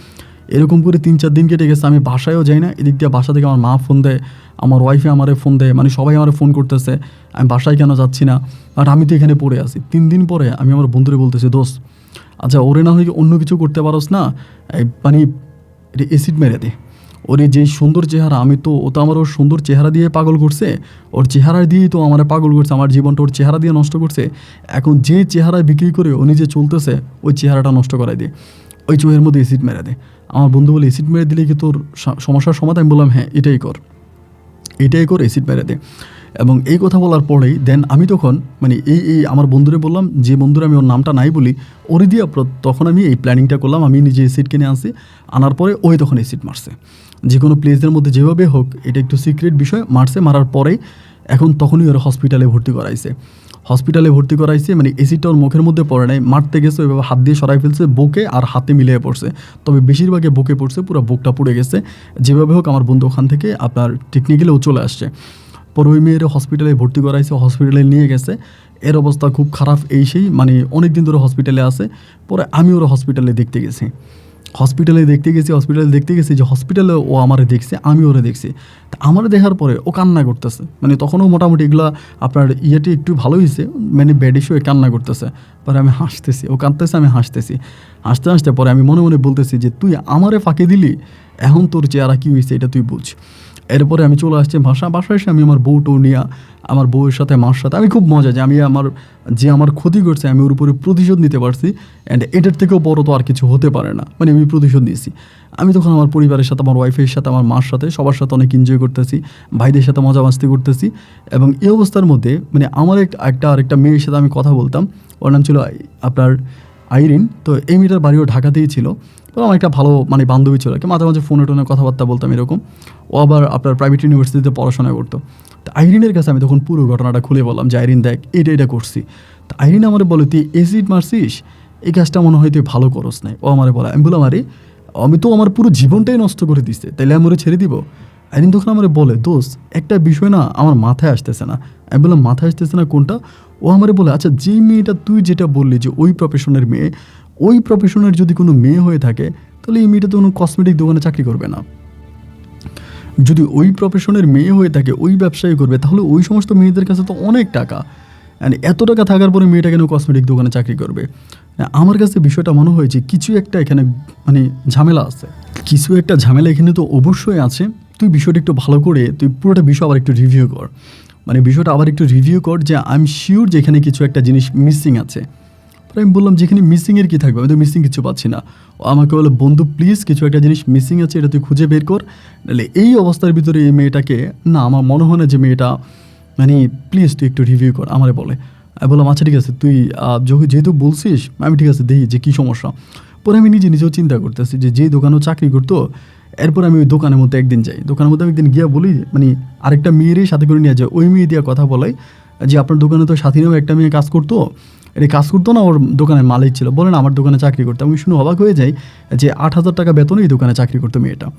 এরকম করে 3-4 দিন কেটে গেছে, আমি বাসায়ও যাই না। এদিক দিয়ে বাসা থেকে আমার মা ফোন দেয়, আমার ওয়াইফে আমারে ফোন দেয়, সবাই আমার ফোন করতেছে আমি বাসায় কেন যাচ্ছি না, আর আমি তো এখানে পড়ে আছি। 3 দিন পরে আমি আমার বন্ধুরে বলতেছি দোস্ত আচ্ছা ওরে না হয় অন্য কিছু করতে পারোস না, এটা অ্যাসিড মেরে দে। ওর যেই সুন্দর চেহারা, ও তো আমার ওর সুন্দর চেহারা দিয়ে পাগল করছে, ওর চেহারা দিয়েই তো আমার পাগল করছে, আমার জীবনটা ওর চেহারা দিয়ে নষ্ট করছে। এখন যে চেহারা বিক্রি করে ও নিজে চলতেছে, ওই চেহারাটা নষ্ট করাই দিয়ে ওই চোখের মধ্যে অ্যাসিড মেরে দে। আমার বন্ধু বলে অ্যাসিড মেরে দিলে কি তোর সমস্যার সমাধান? আমি বললাম হ্যাঁ এটাই কর, অ্যাসিড মেরে দে। এবং এই কথা বলার পরেই দেন আমি তখন এই আমার বন্ধুরে বললাম, যে বন্ধুরা আমি ওর নামটা নাই বলি, ওরে দিয়ে তখন আমি এই প্ল্যানিংটা করলাম। আমি নিজে অ্যাসিড কিনে আনছি, আনার পরে ওই তখন অ্যাসিড মারছে। যে কোনো প্লেসের মধ্যে যেভাবে হোক, এটা একটু সিক্রেট বিষয়, মারার পরেই তখনই ওরা হসপিটালে ভর্তি করাইছে। অ্যাসিডটা ওর মুখের মধ্যে পড়ে নাই, মারতে গেছে ওইভাবে হাত দিয়ে সরাই ফেলছে, বুকে আর হাতে মিলিয়ে পড়ছে, তবে বেশিরভাগে বুকে পড়ছে, পুরো বুকটা পুড়ে গেছে। যেভাবে হোক আমার বন্ধু ওখান থেকে আপনার টেকনিক্যালি ও চলে আসছে। পরে ওই মেয়ের হসপিটালে ভর্তি করাইছে, হসপিটালে নিয়ে গেছে, এর অবস্থা খুব খারাপ। অনেক দিন ধরে হসপিটালে আছে। পরে আমি ওরা হসপিটালে দেখতে গেছি যে হসপিটালে ও আমারে দেখছে, আমি ওরে দেখছি। তা আমারে দেখার পরে ও কান্না করতেছে, তখনও মোটামুটি এগুলো আপনার ইয়েটি একটু ভালো হয়েছে, ব্যাড ইস্যু কান্না করতেছে। পরে আমি হাসতেছি, ও কাঁদতেছে, আমি হাসতেছি। হাসতে পরে আমি মনে মনে বলতেছি যে তুই আমারে ফাঁকি দিলি, এখন তোর চেহারা কী হয়েছে এটা তুই বুঝ। এরপরে আমি চলে আসছি বাসায় এসে আমি আমার বউটাও নিয়ে, আমার বউয়ের সাথে মার সাথে আমি খুব মজা, যে আমার ক্ষতি করছে আমি ওর উপরে প্রতিশোধ নিতে পারছি। অ্যান্ড এটার থেকেও বড় তো আর কিছু হতে পারে না, আমি প্রতিশোধ নিয়েছি। আমি তখন আমার পরিবারের সাথে, আমার ওয়াইফের সাথে, আমার মার সাথে, সবার সাথে অনেক এনজয় করতেছি, ভাইদের সাথে মজা মাস্তি করতেছি। এবং এই অবস্থার মধ্যে আমার আরেকটা মেয়ের সাথে আমি কথা বলতাম, ওর নাম ছিল আপনার আইরিন। তো এই মেয়েটার বাড়িও ঢাকাতেই ছিল। তো আমার একটা ভালো বান্ধবী ছিল, মাঝে মাঝে ফোনে টোনে কথাবার্তা বলতাম এরকম। ও আবার আপনার প্রাইভেট ইউনিভার্সিটিতে পড়াশোনা করতো। তো আইরিনের কাছে আমি তখন পুরো ঘটনাটা খুলে বললাম যে আইরিন দেখ এটা করছি। তো আইরিন আমার বলে তুই অ্যাসিড মারছিস, এই কাজটা মনে হয় তুই ভালো করস নাই। ও আমারে বলে, আমি বললাম আরে আমি তো আমার পুরো জীবনটাই নষ্ট করে দিচ্ছে, তাইলে আমি ওরে ছেড়ে দিব? আইরিন তখন আমার বলে দোস্ত একটা বিষয় না আমার মাথায় আসতেছে না। আমি বললাম মাথায় আসতেছে না কোনটা? ও আমারে বলে আচ্ছা যেই মেয়েটা তুই যেটা বললি যে ওই প্রফেশনের মেয়ে, ওই প্রফেশনের যদি কোনো মেয়ে হয়ে থাকে তাহলে এই মেয়েটা তো কোনো কসমেটিক দোকানে চাকরি করবে না। যদি ওই প্রফেশনের মেয়ে হয়ে থাকে, ওই ব্যবসায়ী করবে, তাহলে ওই সমস্ত মেয়েদের কাছে তো অনেক টাকা, এত টাকা থাকার পরে মেয়েটা কেন কসমেটিক দোকানে চাকরি করবে? আমার কাছে বিষয়টা মনে হয় যে কিছু একটা এখানে মানে ঝামেলা আছে, কিছু একটা ঝামেলা এখানে তো অবশ্যই আছে। তুই বিষয়টা একটু ভালো করে তুই পুরোটা বিষয় আবার একটু রিভিউ কর, মানে বিষয়টা আবার একটু রিভিউ কর যে আই এম শিওর যে এখানে কিছু একটা জিনিস মিসিং আছে। পরে আমি বললাম যেখানে মিসিংয়ের কী থাকবে, আমি তো মিসিং কিছু পাচ্ছি না। ও আমাকে বলে বন্ধু প্লিজ কিছু একটা জিনিস মিসিং আছে, এটা তুই খুঁজে বের কর, নাহলে এই অবস্থার ভিতরে এই মেয়েটাকে না আমার মনে হয় না যে মেয়েটা মানে প্লিজ তুই একটু রিভিউ কর আমারে বলে। আমি বললাম আচ্ছা ঠিক আছে তুই যেহেতু বলছিস আমি ঠিক আছে দেখি যে কী সমস্যা। পরে আমি নিজেও চিন্তা করতেছি যে যেই দোকানেও চাকরি করতো, এরপর আমি ওই দোকানের মধ্যে একদিন যাই, দোকানের মধ্যে আমি একদিন গিয়া বলি মানে আরেকটা মেয়েরই সাথে করে নিয়ে যায়, ওই মেয়ে দিয়ে কথা বলাই যে আপনার দোকানে তো সাথী নামে একটা মেয়ে কাজ করতো, এটা কাজ করতো না, ওর দোকানের মালিক ছিল, বলে না আমার দোকানে চাকরি করতো। আমি শুনে অবাক হয়ে যাই যে 8,000 টাকা বেতনে এই দোকানে চাকরি করতো মেয়েটা।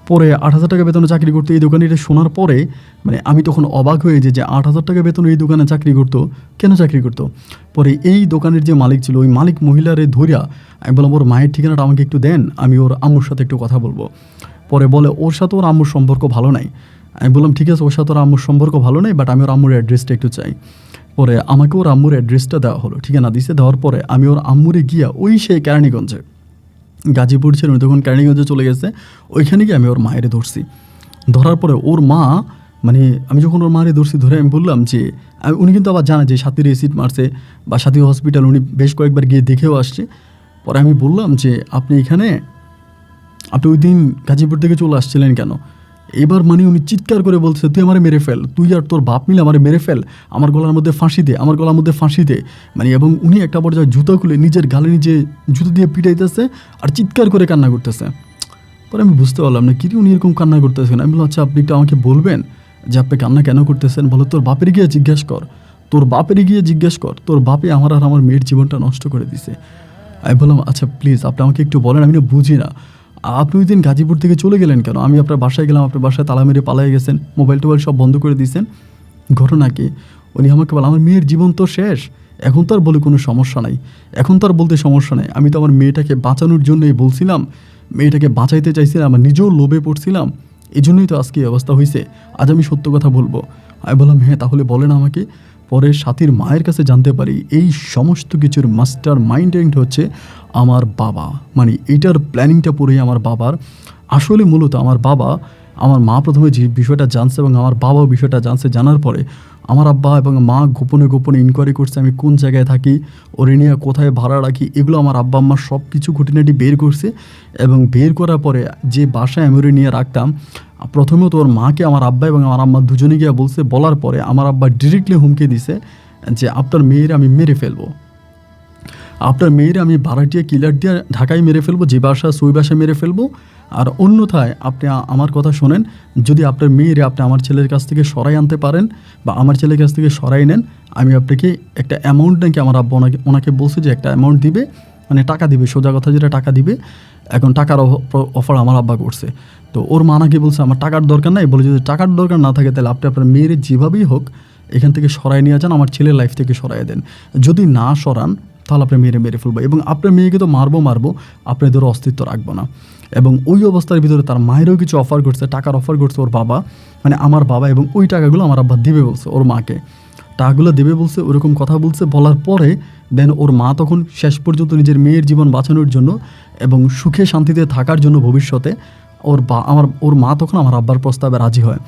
পরে 8,000 টাকা বেতনে চাকরি করতো এই দোকানে, এটা শোনার পরে মানে আমি তখন অবাক হয়ে যাই যে 8,000 টাকা বেতনে এই দোকানে চাকরি করতো, কেন চাকরি করতো? পরে এই দোকানের যে মালিক ছিল ওই মালিক মহিলারে ধরিয়া আমি বললাম ওর মায়ের ঠিকানাটা আমাকে একটু দেন, আমি ওর আম্মুর সাথে একটু কথা বলবো। পরে বলে ওর সাথে ওর আম্মুর সম্পর্ক ভালো নাই। আমি বললাম ঠিক আছে ওর সাথে ওর আম্মুর সম্পর্ক ভালো নেই, বাট আমি ওর আম্মুর অ্যাড্রেসটা একটু চাই। পরে আমাকে ওর আম্মুর অ্যাড্রেসটা দেওয়া হলো, ঠিকানা দিছে। দেওয়ার পরে আমি ওর আম্মুরে গিয়া ওই সেই কেরানীগঞ্জে, গাজীপুর ছিল উনি তখন কেরানীগঞ্জে চলে গেছে, ওইখানে গিয়ে আমি ওর মায়ের ধরছি। ধরার পরে ওর মা মানে আমি যখন ওর মায়ের ধরছি ধরে আমি বললাম যে উনি কিন্তু আবার জানে যে সাথীর এসিড মারছে বা সাথী হসপিটাল উনি বেশ কয়েকবার গিয়ে দেখেও আসছে। পরে আমি বললাম যে আপনি ওই দিন গাজীপুর থেকে চলে আসছিলেন কেন? এবার মানে উনি চিৎকার করে বলছে তুই আমারে মেরে ফেল, তুই আর তোর বাপ মিলে আমারে মেরে ফেল, আমার গলার মধ্যে ফাঁসি দে, আমার গলার মধ্যে ফাঁসি দে। মানে এবং উনি একটা পর্যায়ে জুতো খুলে নিজের গালে নিজে জুতো দিয়ে পিটাইতেছে আর চিৎকার করে কান্না করতেছে। পরে আমি বুঝতে পারলাম না কি উনি এরকম কান্না করতেছেন। আমি বললাম আচ্ছা আপনি একটু আমাকে বলবেন যে আপনি কান্না কেন করতেছেন? বলো তোর বাপের গিয়ে জিজ্ঞেস কর, তোর বাপে আমার আর আমার মেয়ের জীবনটা নষ্ট করে দিছে। আমি বললাম আচ্ছা প্লিজ আপনি আমাকে একটু বলেন, আমি না বুঝি না আপনি ওই দিন গাজীপুর থেকে চলে গেলেন কেন? আমি আপনার বাসায় গেলাম, আপনার বাসায় তালা মেরে পালাই গেছেন, মোবাইল টোবাইল সব বন্ধ করে দিয়েছেন, ঘটনা কি? উনি আমাকে বলে আমার মেয়ের জীবন তো শেষ, এখন তো আর বলে কোনো সমস্যা নাই, এখন তো আর বলতে সমস্যা নেই, আমি তো আমার মেয়েটাকে বাঁচানোর জন্যই বলছিলাম, মেয়েটাকে বাঁচাইতে চাইছিলাম, আমার নিজেও লোভে পড়ছিলাম, এই জন্যই তো আজকে এই অবস্থা হয়েছে, আজ আমি সত্য কথা বলবো। আমি বললাম হ্যাঁ তাহলে বলেন আমাকে। পরে সাথীর মায়ের কাছে জানতে পারি এই সমস্ত কিছুর মাস্টার মাইন্ড হচ্ছে আমার বাবা, মানে এইটার প্ল্যানিংটা পুরোই আমার বাবার। আসলে মূলত আমার মা প্রথমে যে বিষয়টা জানছে এবং আমার বাবাও বিষয়টা জানছে, জানার পরে আমার আব্বা এবং মা গোপনে ইনকোয়ারি করছে আমি কোন জায়গায় থাকি, ওরে নিয়ে কোথায় ভাড়া রাখি, এগুলো আমার আব্বা আম্মা সব কিছু খুঁটিনাটি বের করছে। এবং বের করার পরে যে বাসায় আমি ওরে নিয়ে রাখতাম, প্রথমে তো ওর মাকে আমার আব্বা এবং আমার আম্মা দুজনে গিয়ে বলছে, বলার পরে আমার আব্বা ডিরেক্টলি হুমকি দিছে যে আপনার মেয়ের আমি মেরে ফেলবো, আপনার মেয়ের আমি ভাড়াটিয়া কিলার দিয়ে ঢাকায় মেরে ফেলবো, যে বাসা ওই বাসায় মেরে ফেলবো। আর অন্যথায় আপনি আমার কথা শোনেন, যদি আপনার মেয়েরে আপনি আমার ছেলের কাছ থেকে সরাই আনতে পারেন বা আমার ছেলের কাছ থেকে সরাই নেন, আমি আপনাকে একটা অ্যামাউন্ট নাকি আমার আব্বা ওনাকে বলছে যে একটা অ্যামাউন্ট দিবে, মানে টাকা দিবে, সোজা কথা যেটা টাকা দিবে। এখন টাকার অফার আমার আব্বা করছে। তো ওর মা নাকি বলছে আমার টাকার দরকার নাই, বলে যদি টাকার দরকার না থাকে তাহলে আপনি আপনার মেয়ের যেভাবেই হোক এখান থেকে সরাই নিয়ে যান, আমার ছেলের লাইফ থেকে সরাই দেন, যদি না সরান তাহলে আপনার মেরে ফেলবো এবং আপনার মেয়েকে তো মারবো, আপনাদের অস্তিত্ব রাখবো না। এবং ওই অবস্থার ভিতরে তার মায়েরও কিছু অফার করছে, টাকার অফার করছে ওর বাবা, মানে আমার বাবা, এবং ওই টাকাগুলো আমার আব্বা দিবে বলছে, ওর মাকে টাকাগুলো দেবে বলছে, ওরকম কথা বলছে। বলার পরে দেন ওর মা তখন শেষ পর্যন্ত নিজের মেয়ের জীবন বাঁচানোর জন্য এবং সুখে শান্তিতে থাকার জন্য ভবিষ্যতে ওর মা তখন আমার আব্বার প্রস্তাবে রাজি হয়।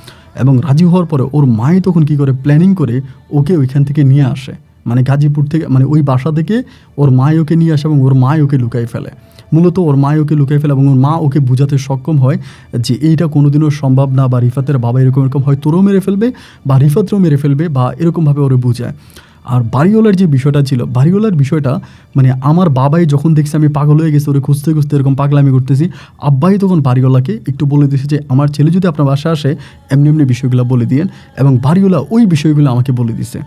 এবং রাজি হওয়ার পরে ওর মাই তখন কী করে প্ল্যানিং করে ওকে ওইখান থেকে নিয়ে আসে, মানে গাজীপুর থেকে, মানে ওই বাসা থেকে ওর মাই ওকে নিয়ে আসে এবং ওর মাই ওকে লুকাই ফেলে। মূলত ওর মা ওকে লুকাই ফেলে এবং ওর মা ওকে বোঝাতে সক্ষম হয় যে এইটা কোনোদিনও সম্ভব না, বা রিফাতের বাবা এরকম হয় তোরও মেরে ফেলবে বা রিফাতও মেরে ফেলবে, বা এরকমভাবে ওরে বোঝায়। আর বাড়িওয়ালার যে বিষয়টা ছিল, বাড়িওয়ালার বিষয়টা মানে আমার বাবাই যখন দেখছে আমি পাগল হয়ে গেছি, ওরে খুঁজতে এরকম পাগলামি করতেছি, আব্বাই তখন বাড়িওয়ালাকে একটু বলে দিয়েছে যে আমার ছেলে যদি আপনার বাসায় আসে এমনি বিষয়গুলো বলে দিয়েন, এবং বাড়িওয়ালা ওই বিষয়গুলো আমাকে বলে দিছে।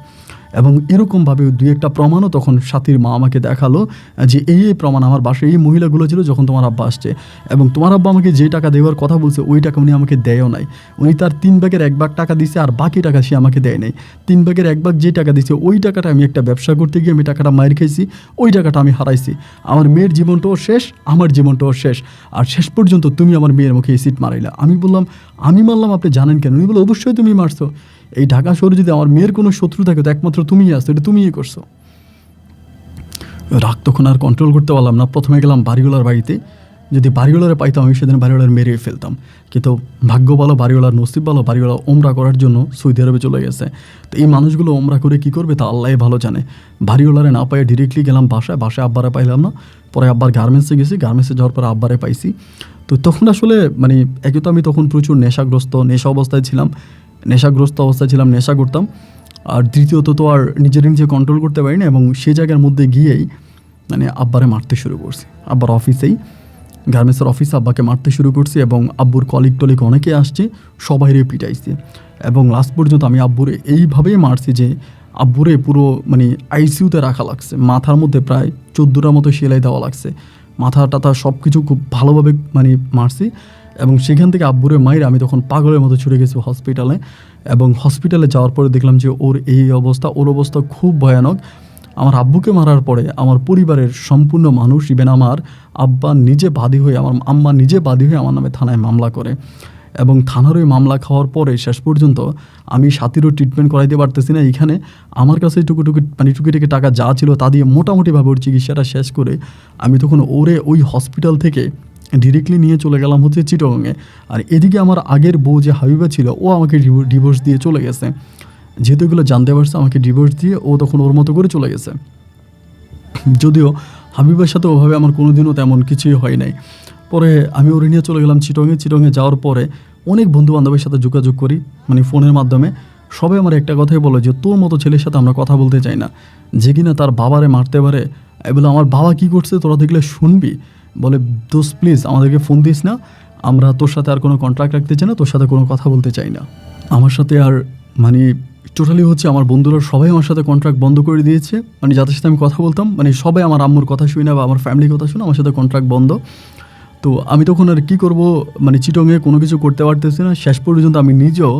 এবং এরকমভাবে দুই একটা প্রমাণও তখন সাথীর মা আমাকে দেখালো যে এই প্রমাণ আমার বাসায় এই মহিলাগুলো ছিল যখন তোমার আব্বা আসছে, এবং তোমার আব্বা আমাকে যে টাকা দেওয়ার কথা বলছে ওই টাকা উনি আমাকে দেয়ও নাই, উনি তার 3 ভাগের 1 ভাগ টাকা দিছে আর বাকি টাকা সে আমাকে দেয় নাই। 3 ভাগের 1 ভাগ যে টাকা দিছে ওই টাকাটা আমি একটা ব্যবসা করতে গিয়ে আমি টাকাটা মাইর খাইছি, ওই টাকাটা আমি হারাইছি, আমার মেয়ের জীবনটাও শেষ, আমার জীবনটাও শেষ, আর শেষ পর্যন্ত তুমি আমার মেয়ের মুখে এসিড মারাইলা। আমি বললাম আমি মারলাম, আপনি জানেন কেন? উনি বলে অবশ্যই তুমি মারছো, এই ঢাকা শহরে যদি আমার মেয়ের কোনো শত্রু থাকে তো একমাত্র তুমিই আসছো, এটা তুমিই করছো। রাগ তখন আর কন্ট্রোল করতে পারলাম না। প্রথমে গেলাম বাড়িওয়ালার বাড়িতে, যদি বাড়িওয়ালারে পাইতাম আমি সেদিন বাড়িওয়ালার মেরে ফেলতাম, কিন্তু ভাগ্য ভালো, বাড়িওয়ালার নসিব ভালো, বাড়িওয়ালা ওমরা করার জন্য সৌদি আরবে চলে গেছে। তো এই মানুষগুলো ওমরা করে কী করবে তা আল্লাহ ভালো জানে। বাড়িওয়ালারে না পাই ডিরেক্টলি গেলাম বাসায় আব্বারে পাইলাম না, পরে আব্বার গার্মেন্টসে গেছি, গার্মেন্টসে যাওয়ার পরে আব্বারে পাইছি। তো তখন আসলে মানে একে তো আমি তখন প্রচুর নেশা অবস্থায় ছিলাম, নেশা করতাম। আর দ্বিতীয়ত তো আর নিজে কন্ট্রোল করতে পারি না, এবং সেই জায়গার মধ্যে গিয়েই মানে আব্বারে মারতে শুরু করছি। আব্বার অফিসেই, গার্মেন্টসের অফিসে আব্বাকে মারতে শুরু করছি, এবং আব্বুর কলিগ টলিগ অনেকে আসছে, সবাইরে পিটাইছি। এবং লাস্ট পর্যন্ত আমি আব্বুরে এইভাবেই মারছি যে আব্বুরে পুরো মানে আইসিইউতে রাখা লাগছে, মাথার মধ্যে প্রায় 14টার মতো সেলাই দেওয়া লাগছে, মাথা টাথা সব কিছু খুব ভালোভাবে মানে মারছি। এবং সেখান থেকে আব্বুরে মায়ের আমি তখন পাগলের মতো ছুটে গেছি হসপিটালে। এবং হসপিটালে যাওয়ার পরে দেখলাম যে ওর এই অবস্থা, ওর অবস্থা খুব ভয়ানক। আমার আব্বুকে মারার পরে আমার পরিবারের সম্পূর্ণ মানুষ, ইভেন আমার আব্বা নিজে বাদী হয়ে, আমার আম্মা নিজে বাদী হয়ে আমার নামে থানায় মামলা করে। এবং থানার ওই মামলা খাওয়ার পরে শেষ পর্যন্ত আমি সাথীরও ট্রিটমেন্ট করাইতে পারতেছি না। এইখানে আমার কাছে টুকি টাকা যা ছিল তা দিয়ে মোটামুটিভাবে ওর চিকিৎসাটা শেষ করে আমি তখন ওরে ওই হসপিটাল থেকে ডিরেক্টলি নিয়ে চলে গেলাম হচ্ছে চিটাগংয়ে। আর এদিকে আমার আগের বউ যে হাবিবা ছিল, ও আমাকে ডিভোর্স দিয়ে চলে গেছে। যেহেতু এগুলো জানতে পারছে, আমাকে ডিভোর্স দিয়ে ও তখন ওর মতো করে চলে গেছে। যদিও হাবিবার সাথে ওভাবে আমার কোনোদিনও তেমন কিছুই হয় নাই। পরে আমি ওরে নিয়ে চলে গেলাম চিটংয়ে যাওয়ার পরে অনেক বন্ধুবান্ধবের সাথে যোগাযোগ করি, মানে ফোনের মাধ্যমে। সবাই আমার একটা কথাই বলে যে তোর মতো ছেলের সাথে আমরা কথা বলতে চাই না, যে কিনা তার বাবারে মারতে পারে। বলে আমার বাবা কি করছে তোরা দেখলে শুনবি, বলে দোস্ত প্লিজ আমাদেরকে ফোন দিস না, আমরা তোর সাথে আর কোনো কন্ট্রাক্ট রাখতে চাই না, তোর সাথে কোনো কথা বলতে চাই না। আমার সাথে আর মানে টোটালি হচ্ছে আমার বন্ধুরা সবাই আমার সাথে কন্ট্রাক্ট বন্ধ করে দিয়েছে, মানে যাদের সাথে আমি কথা বলতাম, মানে সবাই আমার আম্মুর কথা শুনে বা আমার ফ্যামিলির কথা শুনে আমার সাথে কন্ট্রাক্ট বন্ধ। তো আমি তখন আর কী করব, মানে চিটংয়ে কোনো কিছু করতে পারতেছি না। শেষ পর্যন্ত আমি নিজেও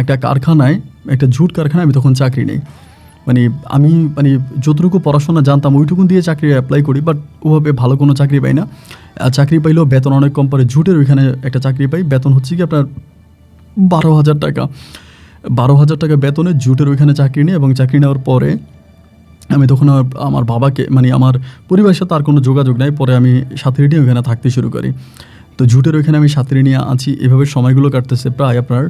একটা কারখানায়, একটা ঝুট কারখানায় আমি তখন চাকরি নেই। আমি যতটুকু পড়াশোনা জানতাম ওইটুকু দিয়ে চাকরি অ্যাপ্লাই করি, বাট ওভাবে ভালো কোনো চাকরি পাই না। চাকরি পাইলেও বেতন অনেক কম পড়ে। ঝুটের ওইখানে একটা চাকরি পাই, বেতন হচ্ছে কি আপনার 12,000 টাকা। 12,000 টাকা বেতনে ঝুটের ওইখানে চাকরি নিই। এবং চাকরি নেওয়ার পরে আমি তখন আমার বাবাকে, মানে আমার পরিবারের সাথে আর কোনো যোগাযোগ নাই। পরে আমি সাথীরে নিয়ে ওইখানে থাকতে শুরু করি। তো ঝুটের ওইখানে আমি সাথীরে নিয়ে আছি, এভাবে সময়গুলো কাটতেছে। প্রায় আপনার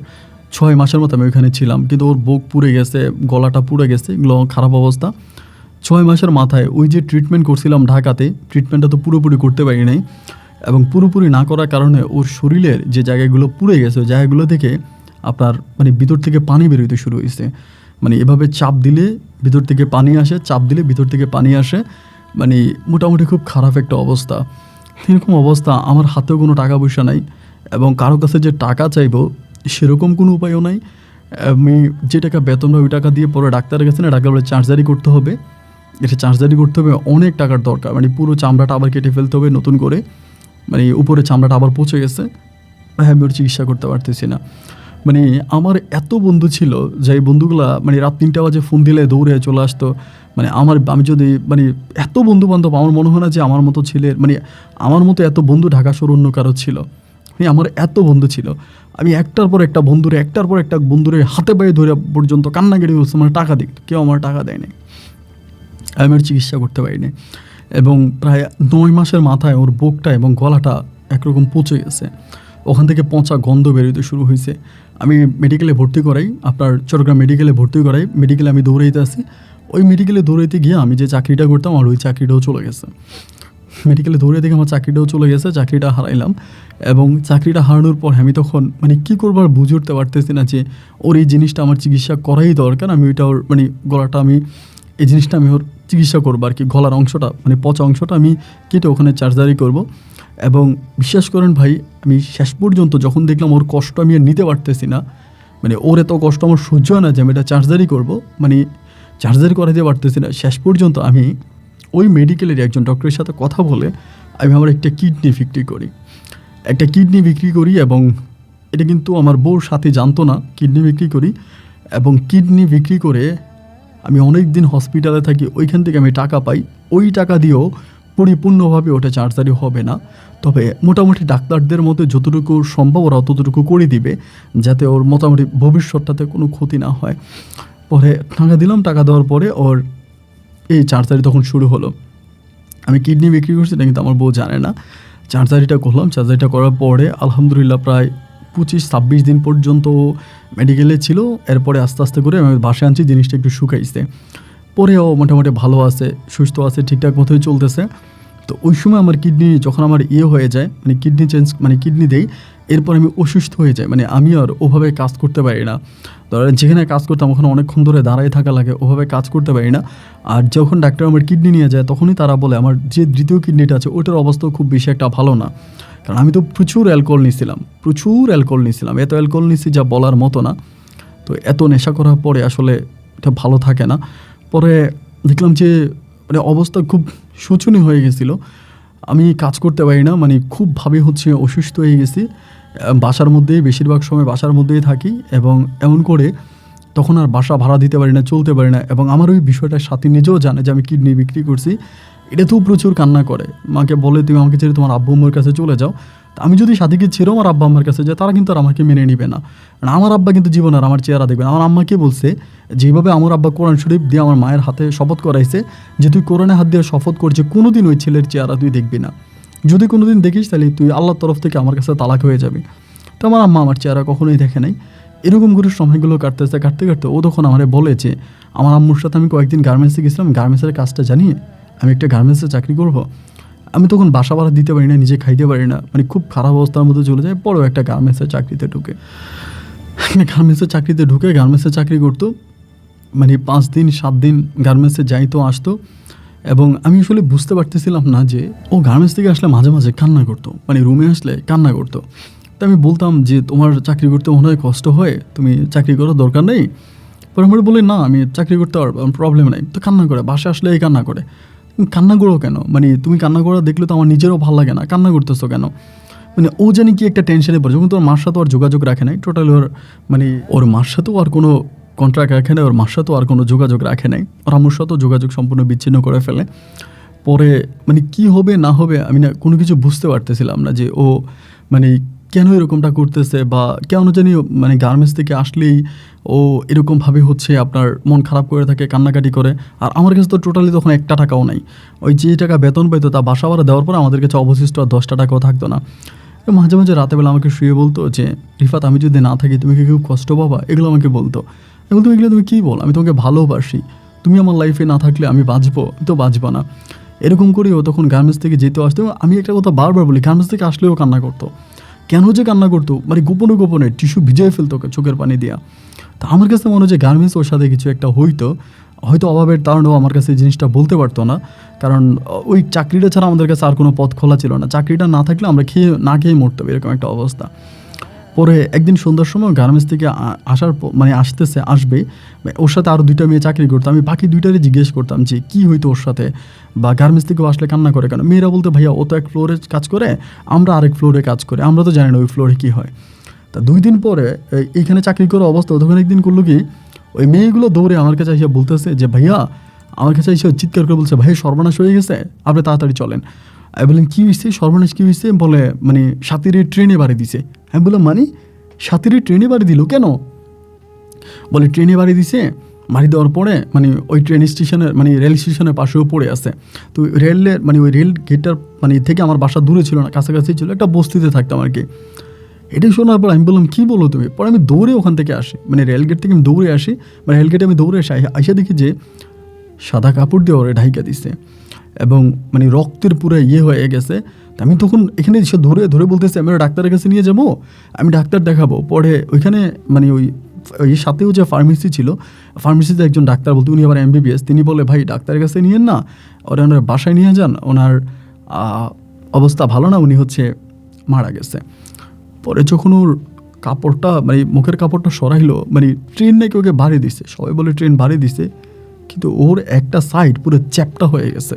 6 মাসের মতো আমি ওইখানে ছিলাম, কিন্তু ওর বুক পুড়ে গেছে, গলাটা পুড়ে গেছে, এগুলো খারাপ অবস্থা। 6 মাসের মাথায় ওই যে ট্রিটমেন্ট করছিলাম ঢাকাতে, ট্রিটমেন্টটা তো পুরোপুরি করতে পারি নাই। এবং পুরোপুরি না করার কারণে ওর শরীরের যে জায়গাগুলো পুড়ে গেছে, ওই জায়গাগুলো থেকে আপনার মানে ভিতর থেকে পানি বেরোতে শুরু হয়েছে। মানে এভাবে চাপ দিলে ভিতর থেকে পানি আসে, চাপ দিলে ভিতর থেকে পানি আসে, মানে মোটামুটি খুব খারাপ একটা অবস্থা। এরকম অবস্থা, আমার হাতেও কোনো টাকা পয়সা নাই, এবং কারো কাছে যে টাকা চাইবো সেরকম কোনো উপায়ও নাই। আমি যে টাকা বেতন হয় ওই টাকা দিয়ে পরে ডাক্তারের কাছে না, ডাক্তার বলে চার্জারি করতে হবে, এটা চার্জারি করতে হবে, অনেক টাকার দরকার। মানে পুরো চামড়াটা আবার কেটে ফেলতে হবে নতুন করে, মানে উপরে চামড়াটা আবার পচে গেছে, আমি ওর চিকিৎসা করতে পারতেছি না। মানে আমার এত বন্ধু ছিল যে বন্ধুগুলা মানে রাত 3টা বাজে ফোন দিলে দৌড়ে চলে আসতো। মানে আমি যদি মানে এত বন্ধু বান্ধব, আমার মনে হয় না যে আমার মতো ছেলের, মানে আমার মতো এত বন্ধু ঢাকা শহর অন্য কারো ছিল। আমার এত বন্ধু ছিল, আমি একটার পর একটা বন্ধুরে হাতে পায়ে ধরে পর্যন্ত কান্নাকাটি করছে, মানে টাকা দিক, কেউ আমার টাকা দেয় নাই, আমি আর চিকিৎসা করতে পারিনি। এবং প্রায় 9 মাসের মাথায় ওর বুকটা এবং গলাটা একরকম পচে গেছে, ওখান থেকে পচা গন্ধ বেরোতে শুরু হয়েছে। আমি মেডিকেলে ভর্তি করাই, আপনার চট্টগ্রাম মেডিকেলে ভর্তি করাই। মেডিকেলে আমি দৌড়াইতে আসি, ওই মেডিকেলে দৌড়াইতে গিয়ে আমি যে চাকরিটা করতাম আর ওই চাকরিটাও চলে গেছে। মেডিকেলে দৌড়ে দেখে আমার চাকরিটাও চলে গেছে, চাকরিটা হারাইলাম। এবং চাকরিটা হারানোর পর আমি তখন মানে কী করবো আর বুঝে উঠতে পারতেছি না যে ওর এই জিনিসটা আমার চিকিৎসা করাই দরকার। আমি ওইটা ওর মানে গলাটা, আমি এই জিনিসটা আমি ওর চিকিৎসা করবো আর কি, গলার অংশটা মানে পচা অংশটা আমি কেটে ওখানে চার্জারি করব। এবং বিশ্বাস করেন ভাই, আমি শেষ পর্যন্ত যখন দেখলাম ওর কষ্ট আমি আর নিতে পারতেছি না, মানে ওর এত কষ্ট আমার সহ্য হয় না যে আমি এটা চার্জারি করবো, মানে চার্জারি করাতে পারতেছি না। শেষ পর্যন্ত আমি ওই মেডিকেলের একজন ডক্টরের সাথে কথা বলে আমি আমার একটা কিডনি বিক্রি করি। এবং এটা কিন্তু আমার বউর সাথে জানতো না কিডনি বিক্রি করি। এবং কিডনি বিক্রি করে আমি অনেক দিন হসপিটালে থাকি, ওইখান থেকে আমি টাকা পাই। ওই টাকা দিয়েও পরিপূর্ণভাবে ওটা চার্জারি হবে না, তবে মোটামুটি ডাক্তারদের মধ্যে যতটুকু সম্ভব ওরা ততটুকু করে দিবে, যাতে ওর মোটামুটি ভবিষ্যৎটাতে কোনো ক্ষতি না হয়। পরে টাকা দিলাম, টাকা দেওয়ার পরে ওর এই চার্জারি তখন শুরু হলো। আমি কিডনি বিক্রি করছি এটা কিন্তু আমার বউ জানে না। সার্জারিটা করলাম, সার্জারিটা করার পরে আলহামদুলিল্লাহ প্রায় 25-26 দিন পর্যন্ত মেডিকেলে ছিল। এরপরে আস্তে আস্তে করে আমি বাসায় আনছি, জিনিসটা একটু শুকাইছে। পরেও মোটামুটি ভালো আছে, সুস্থ আছে, ঠিকঠাক মতোই চলতেছে। তো ওই সময় আমার কিডনি যখন আমার হয়ে যায়, মানে কিডনি চেঞ্জ, মানে কিডনি দেই, এরপর আমি অসুস্থ হয়ে যাই। মানে আমি আর ওভাবে কাজ করতে পারি না। ধরেন যেখানে কাজ করতাম ওখানে অনেকক্ষণ ধরে দাঁড়ায় থাকা লাগে, ওভাবে কাজ করতে পারি না। আর যখন ডাক্তার আমার কিডনি নিয়ে যায় তখনই তারা বলে আমার যে দ্বিতীয় কিডনিটা আছে ওটার অবস্থাও খুব বেশি একটা ভালো না। কারণ আমি তো প্রচুর অ্যালকোহল নিয়েছিলাম, এত অ্যালকোহল নিয়েছি যা বলার মতো না। তো এত নেশা করার পরে আসলে এটা ভালো থাকে না। পরে দেখলাম যে মানে অবস্থা খুব শোচনীয় হয়ে গেছিলো। আমি কাজ করতে পারি না, মানে খুবভাবে হচ্ছে অসুস্থ হয়ে গেছি। বাসার মধ্যেই বেশিরভাগ সময় বাসার মধ্যেই থাকি, এবং এমন করে তখন আর বাসা ভাড়া দিতে পারি না, চলতে পারি না। এবং আমার ওই বিষয়টা সাথী নিজেও জানে যে আমি কিডনি বিক্রি করছি। এটাতেও প্রচুর কান্না করে, মাকে বলে তুমি আমাকে ছেড়ে তোমার আব্বু আম্মুর কাছে চলে যাও। তা আমি যদি সাথীকে ছেড়েও আমার আব্বা আম্মার কাছে যাই তারা কিন্তু আর আমাকে মেনে নিবে না। কারণ আমার আব্বা কিন্তু জীবন আর আমার চেহারা দেখবে না। আমার আম্মাকে বলছে যেভাবে আমার আব্বা কোরআন শরীফ দিয়ে আমার মায়ের হাতে শপথ করাইছে যে তুই কোরআনে হাত দিয়ে শপথ করছে কোনোদিন ওই ছেলের চেহারা তুই দেখবি না, যদি কোনোদিন দেখিস তাহলে তুই আল্লাহর তরফ থেকে আমার কাছে তালাক হয়ে যাবি। তো আমার আম্মা আমার চেহারা কখনোই দেখে নাই। এরকম করে সময়গুলো কাটতে কাটতে ও তখন আমারে বলে যে আমার আম্মুর সাথে আমি কয়েকদিন গার্মেন্টসে গেছিলাম, গার্মেন্টসের কাজটা জানিয়ে আমি একটা গার্মেন্টসে চাকরি করবো। আমি তখন বাসা ভাড়া দিতে পারি না, নিজে খাইতে পারি না, মানে খুব খারাপ অবস্থার মধ্যে চলে যায়। বড় একটা গার্মেন্টসের চাকরিতে ঢুকে গার্মেন্টসে চাকরি করতো। মানে 5 দিন 7 দিন গার্মেন্টসে যাইতো আসতো, এবং আমি আসলে বুঝতে পারতেছিলাম না যে ও গার্মেন্টস থেকে আসলে মাঝে মাঝে কান্না করতো, মানে রুমে আসলে কান্না করতো। তো আমি বলতাম যে তোমার চাকরি করতে মনে হয় কষ্ট হয়, তুমি চাকরি করার দরকার নেই। পরে আমার বলে না আমি চাকরি করতে পারবো, প্রবলেম নাই। তো কান্না করে, বাসায় আসলে এই কান্না করে। কান্না করো কেন? মানে তুমি কান্না করা দেখলে তো আমার নিজেরও ভালো লাগে না, কান্না করতেছো কেন? মানে ও জানি কি একটা টেনশনে পড়ে, যখন তোর মার সাথেও আর যোগাযোগ রাখে নাই টোটালি। মানে ওর মার সাথেও আর কোনো কন্ট্রাক্ট রাখে নাই, ওর মার সাথেও আর কোনো যোগাযোগ রাখে নাই, ওর আম্মুর সাথেও যোগাযোগ সম্পূর্ণ বিচ্ছিন্ন করে ফেলে। পরে মানে কি হবে না হবে আমি না কোনো কিছু বুঝতে পারতেছিলাম না যে ও মানে কেন এরকমটা করতেছে, বা কেন জানি মানে গার্মেন্টস থেকে আসলেই ও এরকমভাবে হচ্ছে আপনার মন খারাপ করে থাকে, কান্নাকাটি করে। আর আমার কাছে তো টোটালি তখন 1 টাকাও নাই। ওই যে টাকা বেতন পাইতো তা বাসা ভাড়া দেওয়ার পর আমাদের কাছে অবশিষ্ট আর 10 টাকাও থাকতো না। মাঝে মাঝে রাতেবেলা আমাকে শুয়ে বলতো যে রিফাত আমি যদি না থাকি তুমি কি খুব কষ্ট পাবা, এগুলো আমাকে বলতো। আমি বলতো এগুলো তুমি কী বল, আমি তোমাকে ভালোবাসি, তুমি আমার লাইফে না থাকলে আমি বাঁচবো, তো বাঁচবো না। এরকম করেও তখন গার্মেন্টস থেকে যেতে আসতো। আমি একটা কথা বারবার বলি, গার্মেন্টস থেকে আসলেও কান্না করতো। কেন যে কান্না করতো, মানে গোপনে টিস্যু ভিজিয়ে ফেলতো চোখের পানি দিয়া। তা আমার কাছে মনে হয় যে গার্মেন্টস ওর সাথে কিছু একটা হয়তো অভাবের কারণেও আমার কাছে এই জিনিসটা বলতে পারতো না। কারণ ওই চাকরিটা ছাড়া আমাদের কাছে আর কোনো পথ খোলা ছিল না। চাকরিটা না থাকলে আমরা না খেয়ে মরতে হবে, এরকম একটা অবস্থা। পরে একদিন সন্ধ্যার সময় গার্মেন্টস থেকে মানে আসবে ওর সাথে আরও 2টা মেয়ে চাকরি করতো। আমি বাকি 2টারই জিজ্ঞেস করতাম যে কী হইতো ওর সাথে, বা গার্মেন্টস থেকেও আসলে কান্না করে কেন। মেয়েরা বলতে ভাইয়া ও তো এক ফ্লোরে কাজ করে, আমরা আরেক ফ্লোরে কাজ করি, আমরা তো জানি না ওই ফ্লোরে কী হয়। তা 2 দিন পরে এইখানে চাকরি করার অবস্থা, তখন একদিন করলো কি ওই মেয়েগুলো দৌড়ে আমার কাছে এসে বলতেছে যে ভাইয়া, আমার কাছে এসে চিৎকার করে বলছে ভাই সর্বনাশ হয়ে গেছে, আপনি তাড়াতাড়ি চলেন। আমি বললেন কী হয়েছে, সর্বনাশ কী হয়েছে? বলে মানে সাথীরে ট্রেনে বাড়ি দিছে। আমি বললাম মানে সাথীরে ট্রেনে বাড়ি দিল কেন? বলে ট্রেনে বাড়ি দিছে, বাড়ি দেওয়ার পরে মানে ওই ট্রেন স্টেশনের মানে রেল স্টেশনের পাশেও পড়ে আছে। তো রেলের মানে ওই রেল গেটটার মানে থেকে আমার বাসা দূরে ছিল না, কাছাকাছি ছিল, একটা বস্তিতে থাকতাম আর কি। এটাই শোনার পর আমি বললাম কী বলো তুমি? পরে আমি দৌড়ে ওখান থেকে আসি, মানে রেলগেট থেকে আমি দৌড়ে আসি, মানে রেলগেটে আমি দৌড়ে আসে দেখি যে সাদা কাপড় দিয়ে ওরা ঢাইকা দিছে, এবং মানে রক্তের পুরো হয়ে গেছে। আমি তখন এখানে সে ধরে বলতেছে আমি ডাক্তারের কাছে নিয়ে যাবো, আমি ডাক্তার দেখাবো। পরে ওইখানে মানে ওই সাথেও যে ফার্মেসি ছিল, ফার্মেসিতে একজন ডাক্তার বলতে, উনি আবার MBBS, তিনি বলে ভাই ডাক্তারের কাছে নিয়েন না, ওনার বাসায় নিয়ে যান, ওনার অবস্থা ভালো না, উনি হচ্ছে মারা গেছে। পরে যখন ওর কাপড়টা মানে মুখের কাপড়টা সরাইলো, মানে ট্রেন নাকি ওকে বাড়ি দিছে, সবাই বলে ট্রেন বাড়ি দিছে, কিন্তু ওর একটা সাইড পুরো চ্যাপটা হয়ে গেছে,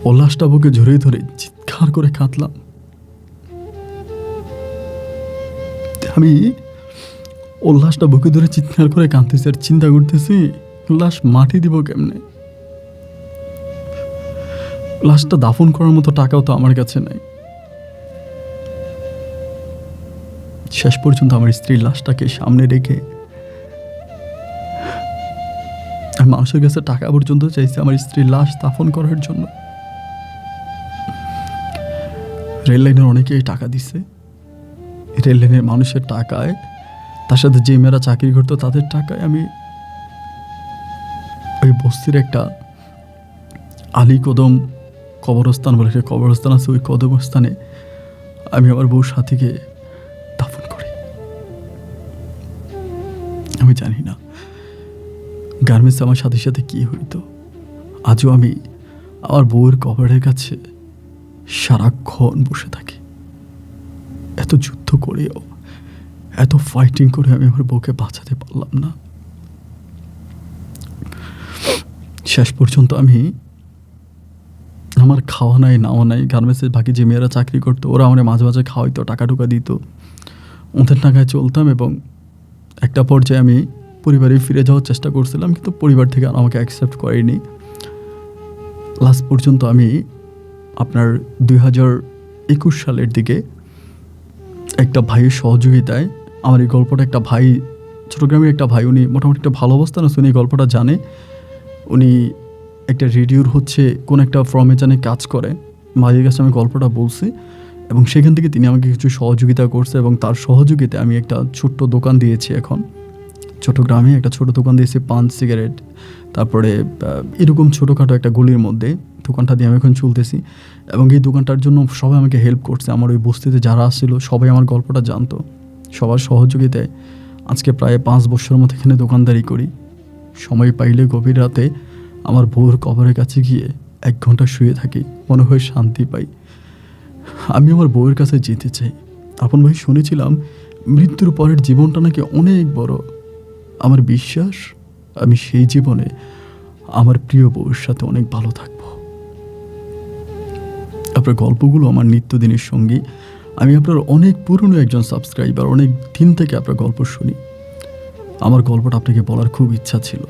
ও লাশটা বুকে জড়িয়ে ধরে চিৎকার করে কাঁদলাম। আমি ও লাশটা বুকে ধরে চিৎকার করে কাঁদতেছি আর চিন্তা করতেছি লাশ মাটি দিব কেমনে, লাশটা দাফন করার মতো টাকাও তো আমার কাছে নাই। শেষ পর্যন্ত আমার স্ত্রীর লাশটাকে সামনে রেখে আমি মানুষের কাছে টাকা পর্যন্ত চাইছি আমার স্ত্রীর লাশ দাফন করার জন্য। রেল লাইনের অনেকেই টাকা দিছে, রেল লাইনের মানুষের টাকায়, তার সাথে যে মেয়েরা চাকরি করতো তাদের টাকায় আমি ওই বস্তির একটা আলী কদম কবরস্থান বলে একটা কবরস্থান আছে, ওই কবরস্থানে আমি আমার বউ সাথীকে দাফন করি। আমি জানি না গার্মেন্টসে আমার সাথে সাথে কী হইতো। আজও আমি আমার বউয়ের কবরের কাছে সারাক্ষণ বসে থাকি। এত যুদ্ধ করেও, এত ফাইটিং করে আমি আমার বউকে বাঁচাতে পারলাম না। শেষ পর্যন্ত আমি আমার খাওয়া নাই নাওয়া নাই, গার্মেন্টসের বাকি যে মেয়েরা চাকরি করতো ওরা আমার মাঝে মাঝে খাওয়াইতো, টাকা টুকা দিত, ওদের টাকায় চলতাম। এবং একটা পর্যায়ে আমি পরিবারে ফিরে যাওয়ার চেষ্টা করছিলাম, কিন্তু পরিবার থেকে আর আমাকে অ্যাকসেপ্ট করেনি। লাস্ট পর্যন্ত আমি আপনার 2021 সালের দিকে একটা ভাইয়ের সহযোগিতায়, আমার এই গল্পটা একটা ভাই, চট্টগ্রামের একটা ভাই, উনি মোটামুটি একটা ভালো অবস্থান আছে, উনি এই গল্পটা জানে। উনি একটা রেডিওর কোন একটা ফর্মে জানে কাজ করে, ভাইয়ের কাছে আমি গল্পটা বলছি এবং সেখান থেকে তিনি আমাকে কিছু সহযোগিতা করছে এবং তার সহযোগিতায় আমি একটা ছোট্ট দোকান দিয়েছি। এখন চট্টগ্রামে একটা ছোট দোকান দিয়েছি, পান সিগারেট, তারপরে এরকম ছোটোখাটো একটা গলির মধ্যে দোকানটা দিয়ে আমি এখন চলতেছি। এবং এই দোকানটার জন্য সবাই আমাকে হেল্প করছে। আমার ওই বস্তিতে যারা আসছিল সবাই আমার গল্পটা জানতো, সবার সহযোগিতায় আজকে প্রায় 5 বছরের মতো এখানে দোকানদারি করি। সময় পাইলে গভীর রাতে আমার বউর কবরের কাছে গিয়ে 1 ঘন্টা শুয়ে থাকি, মনে হয় শান্তি পাই। আমি আমার বউয়ের কাছে যেতে চাই। আপন ভাই, শুনেছিলাম মৃত্যুর পরের জীবনটা নাকি অনেক বড়। আমার বিশ্বাস আমি সেই জীবনে আমার প্রিয় বউয়ের সাথে অনেক ভালো থাকব। আপনার গল্পগুলো আমার নিত্যদিনের সঙ্গী। আমি আপনার অনেক পুরনো একজন সাবস্ক্রাইবার, অনেক দিন থেকে আপনার গল্প শুনি। আমার গল্পটা আপনাকে বলার খুব ইচ্ছা ছিল।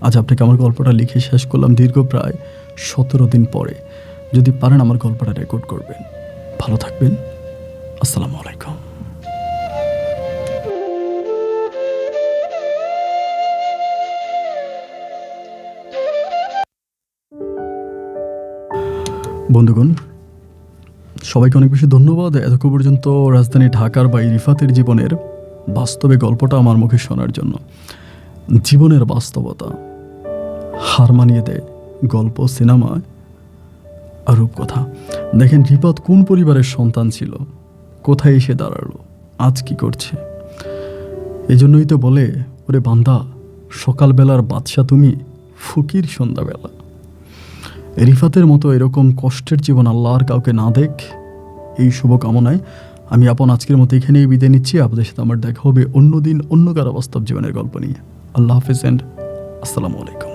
আজ আপনাকে আমার গল্পটা লিখে শেষ করলাম দীর্ঘ প্রায় 17 দিন পরে। যদি পারেন আমার গল্পটা রেকর্ড করবেন। ভালো থাকবেন। আসসালামু আলাইকুম। বন্ধুগণ, সবাইকে অনেক বেশি ধন্যবাদ এতক্ষণ পর্যন্ত রাজধানী ঢাকার বা রিফাতের জীবনের বাস্তবে গল্পটা আমার মুখে শোনার জন্য। জীবনের বাস্তবতা হার মানিয়ে দেয় গল্প, সিনেমা আর রূপকথা। দেখেন রিফাত কোন পরিবারের সন্তান ছিল, কোথায় এসে দাঁড়ালো, আজ কি করছে। এই জন্যই তো বলে, ওরে বান্দা সকালবেলার বাদশা তুমি, ফকির সন্ধ্যাবেলা। রিফাতের মতো এরকম কষ্টের জীবন আল্লাহর কাউকে না দেখ, এই শুভকামনায় আমি আজকের মতো এখানেই বিদায় নিচ্ছি। আপনাদের সাথে আমার দেখা হবে অন্য দিন অন্য কারো বাস্তব জীবনের গল্প নিয়ে। আল্লাহ হাফেজ এন্ড আসসালামু আলাইকুম।